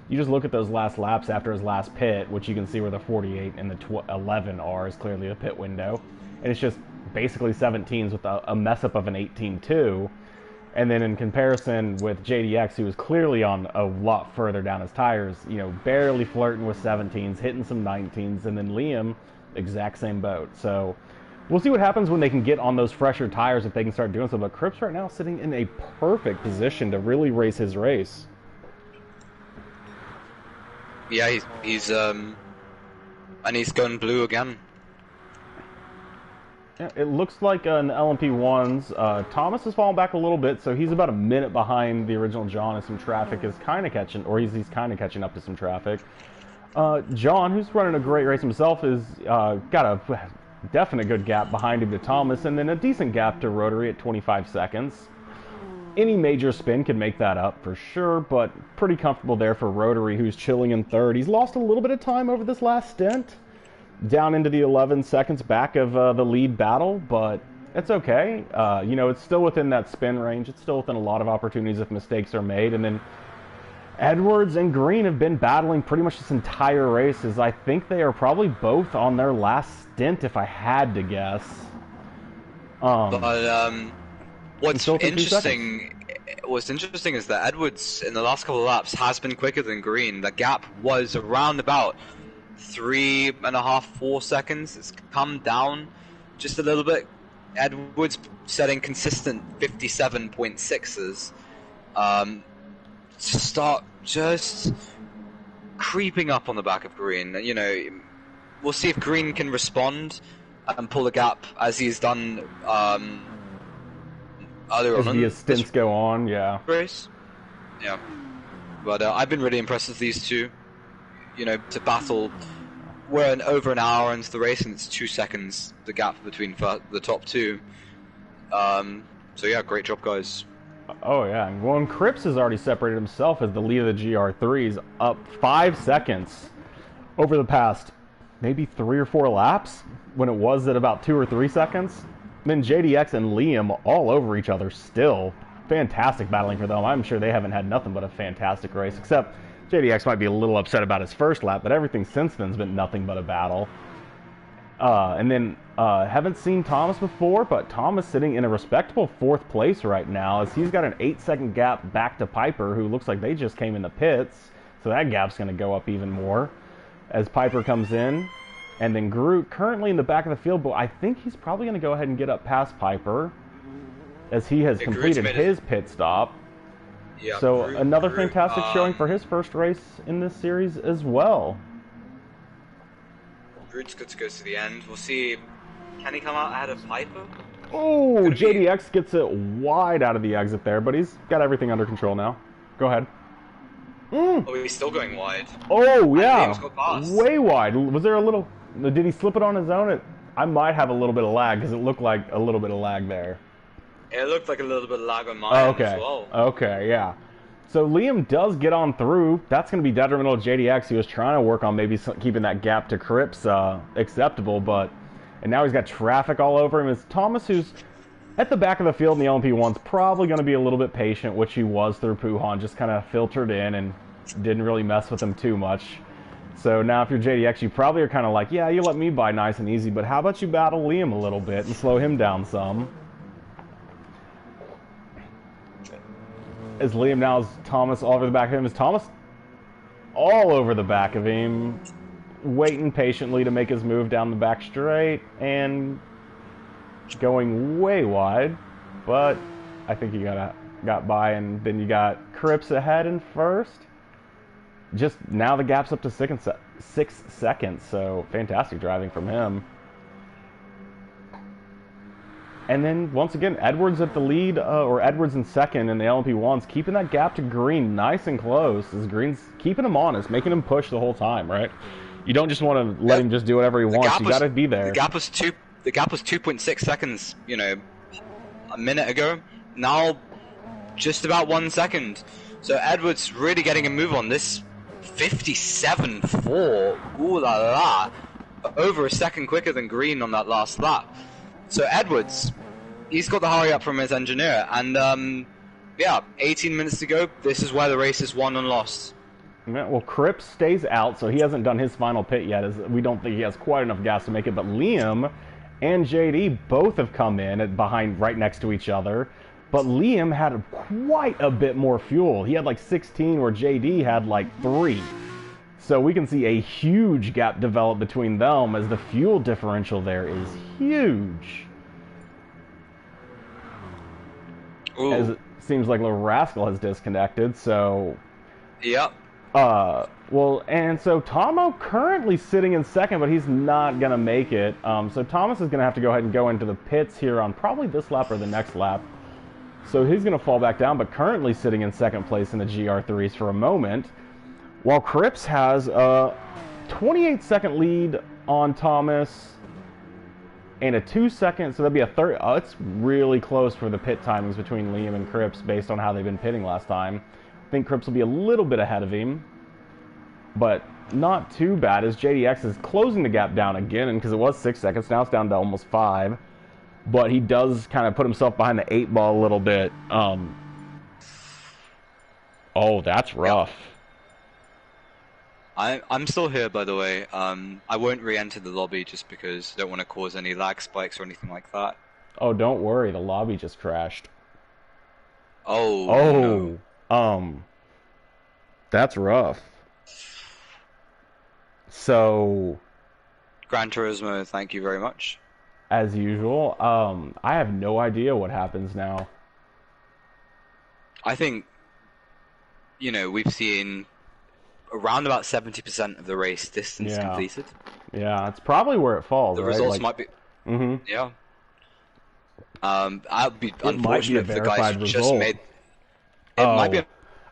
You just look at those last laps after his last pit, which you can see where the 48 and the 11 are is clearly a pit window. And it's just basically 17s with a mess up of an 18.2. And then in comparison with JDX, who was clearly on a lot further down his tires, barely flirting with 17s, hitting some 19s, and then Liam, exact same boat. So we'll see what happens when they can get on those fresher tires, if they can start doing so. But Cripps right now sitting in a perfect position to really race his race. Yeah, he's and he's going blue again. Yeah, it looks like an LMP1's. Thomas has fallen back a little bit, so he's about a minute behind the original John, and some traffic is kind of catching, or he's kind of catching up to some traffic. John, who's running a great race himself, is got a definite good gap behind him to Thomas, and then a decent gap to Rotary at 25 seconds. Any major spin could make that up for sure, but pretty comfortable there for Rotary, who's chilling in third. He's lost a little bit of time over this last stint, down into the 11 seconds back of the lead battle, but it's okay. It's still within that spin range. It's still within a lot of opportunities if mistakes are made. And then Edwards and Green have been battling pretty much this entire race, as I think they are probably both on their last stint, if I had to guess. What's interesting is that Edwards in the last couple of laps has been quicker than Green. The gap was around about 3.5, 4 seconds. It's come down just a little bit. Edwards setting consistent 57.6s. To start just creeping up on the back of Green. We'll see if Green can respond and pull the gap as he's done earlier As on. the stints go on, yeah. Race. Yeah. But I've been really impressed with these two. To battle. We're over an hour into the race, and it's 2 seconds the gap between the top two. So yeah, great job, guys. Oh yeah, well, and Cripps has already separated himself as the lead of the GR3s, up 5 seconds over the past maybe 3 or 4 laps, when it was at about 2 or 3 seconds. Then JDX and Liam all over each other still. Fantastic battling for them. I'm sure they haven't had nothing but a fantastic race, except JDX might be a little upset about his first lap, but everything since then has been nothing but a battle. And then haven't seen Thomas before, but Thomas sitting in a respectable 4th place right now, as he's got an 8-second gap back to Piper, who looks like they just came in the pits, so that gap's going to go up even more as Piper comes in. And then Groot currently in the back of the field, but I think he's probably going to go ahead and get up past Piper, as he has completed his pit stop. Yeah, so another fantastic showing for his first race in this series as well. Groot's good to go to the end. We'll see. Can he come out ahead of Piper? Oh, JDX gets it wide out of the exit there, but he's got everything under control now. Go ahead. Oh, he's still going wide. Oh, yeah. Past. Way wide. Was there a little... Did he slip it on his own? I might have a little bit of lag, because it looked like a little bit of lag there. It looked like a little bit of lag on mine as well. Okay, yeah. So Liam does get on through. That's going to be detrimental to JDX. He was trying to work on maybe keeping that gap to Cripps acceptable, and now he's got traffic all over him. It's Thomas, who's at the back of the field in the LMP1's probably going to be a little bit patient, which he was through Puhan, just kind of filtered in and didn't really mess with him too much. So now if you're JDX, you probably are kind of like, yeah, you let me by nice and easy, but how about you battle Liam a little bit and slow him down some? As Liam now is Thomas all over the back of him. Is Thomas all over the back of him, waiting patiently to make his move down the back straight and going way wide, but I think he got by, and then you got Cripps ahead in first. Just now the gap's up to 6 seconds, so fantastic driving from him. And then, once again, Edwards at the lead, or Edwards in second in the LMP1s, keeping that gap to Green nice and close, as Green's keeping him honest, making him push the whole time, right? You don't just want to let him just do whatever he wants, you gotta be there. The gap was 2.6 seconds, you know, a minute ago. Now, just about 1 second. So Edwards really getting a move on this. 57.4, ooh la la, over a second quicker than Green on that last lap. So Edwards, he's got the hurry up from his engineer, and yeah, 18 minutes to go. This is where the race is won and lost. Yeah, well, Cripps stays out, so he hasn't done his final pit yet, as we don't think he has quite enough gas to make it, but Liam and JD both have come in at behind right next to each other. But Liam had quite a bit more fuel. He had like 16, where JD had like 3. So we can see a huge gap develop between them, as the fuel differential there is huge. Ooh. As it seems like Little Rascal has disconnected, so... Yep. Well, and so Tomo currently sitting in second, but he's not going to make it. So Thomas is going to have to go ahead and go into the pits here on probably this lap or the next lap. So he's going to fall back down, but currently sitting in second place in the GR3s for a moment, while Cripps has a 28-second lead on Thomas and a 2-second, so that'd be a third. Oh, it's really close for the pit timings between Liam and Cripps based on how they've been pitting last time. I think Cripps will be a little bit ahead of him, but not too bad, as JDX is closing the gap down again, and because it was 6 seconds, now it's down to almost 5. But he does kind of put himself behind the 8 ball a little bit. Oh, that's rough. I'm still here, by the way. I won't re-enter the lobby just because I don't want to cause any lag spikes or anything like that. Oh, don't worry. The lobby just crashed. Oh. No. That's rough. So... Gran Turismo, thank you very much. As usual, I have no idea what happens now. I think, you know, we've seen around about 70% of the race distance completed. Yeah, it's probably where it falls, The right? results might be... Mm-hmm. Yeah. I'd be unfortunate for the guys who just made... It might be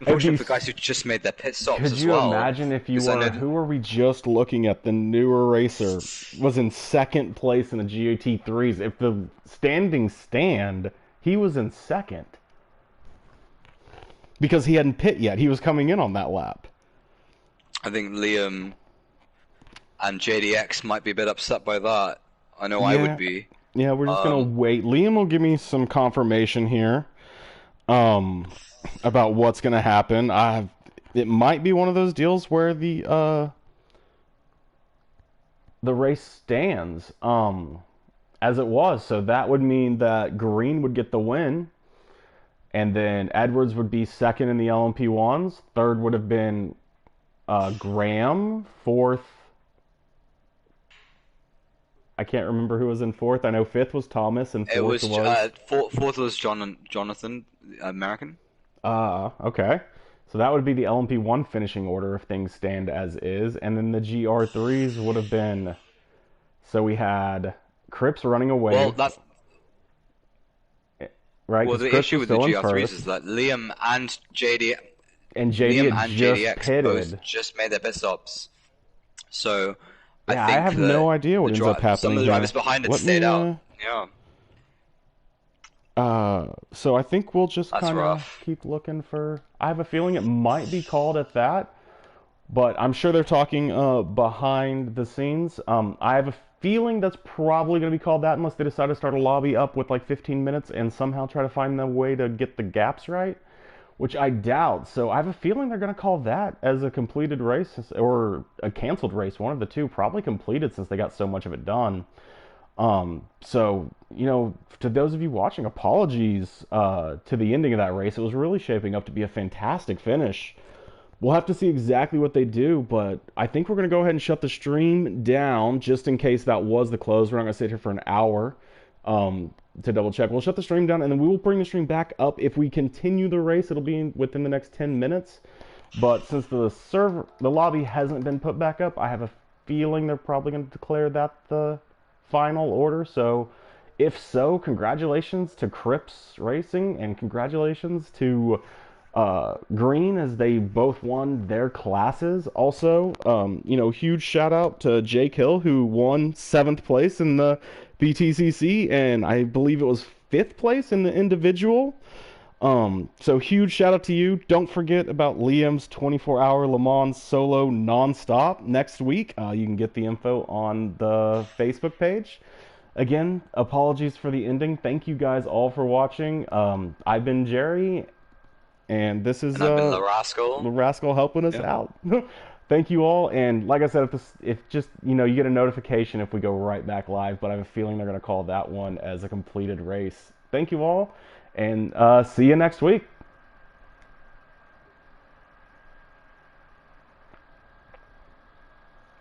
unfortunate for the guys who just made their pit stops as well. Could you imagine if you were... Who were we just looking at? The newer racer was in second place in the GOT3s. If the standings stand, he was in second. Because he hadn't pit yet. He was coming in on that lap. I think Liam and JDX might be a bit upset by that. I know I would be. Yeah, we're just going to wait. Liam will give me some confirmation here about what's going to happen. It might be one of those deals where the race stands as it was. So that would mean that Green would get the win. And then Edwards would be second in the LMP1s. Third would have been Graham. Fourth, I can't remember who was in fourth. I know fifth was Thomas, and fourth fourth was Jonathan, American. Okay. So that would be the LMP1 finishing order if things stand as is. And then the GR3s would have been... So we had Cripps running away. Well, that's... Right? Well, the issue with the GR3s is that Liam and JD... And JD had just pitted. Both just made their pit stops. So... I have no idea what ends up happening. Some of the drivers behind it stayed out. Yeah. So I think we'll just That's kind of rough. keep looking for. I have a feeling it might be called at that, but I'm sure they're talking behind the scenes. I have a feeling that's probably going to be called that unless they decide to start a lobby up with like 15 minutes and somehow try to find the way to get the gaps right, which I doubt. So I have a feeling they're going to call that as a completed race or a canceled race, one of the two, probably completed since they got so much of it done. So, to those of you watching, apologies to the ending of that race. It was really shaping up to be a fantastic finish. We'll have to see exactly what they do, but I think we're going to go ahead and shut the stream down just in case that was the close. We're not going to sit here for an hour to double check. We'll shut the stream down and then we will bring the stream back up. If we continue the race, it'll be within the next 10 minutes. But since the lobby hasn't been put back up, I have a feeling they're probably going to declare that the final order. So, if so, congratulations to Crips Racing and congratulations to Green as they both won their classes. Also, huge shout out to Jake Hill who won 7th place in the BTCC and I believe it was 5th place in the individual. So huge shout out to you. Don't forget about Liam's 24-hour Le Mans solo nonstop next week. You can get the info on the Facebook page. Again, apologies for the ending. Thank you guys all for watching. I've been Jerry, and this is And I've been the rascal. the Rascal helping us Yeah. out. Thank you all, and like I said, if just you get a notification if we go right back live, but I have a feeling they're going to call that one as a completed race. Thank you all, and see you next week.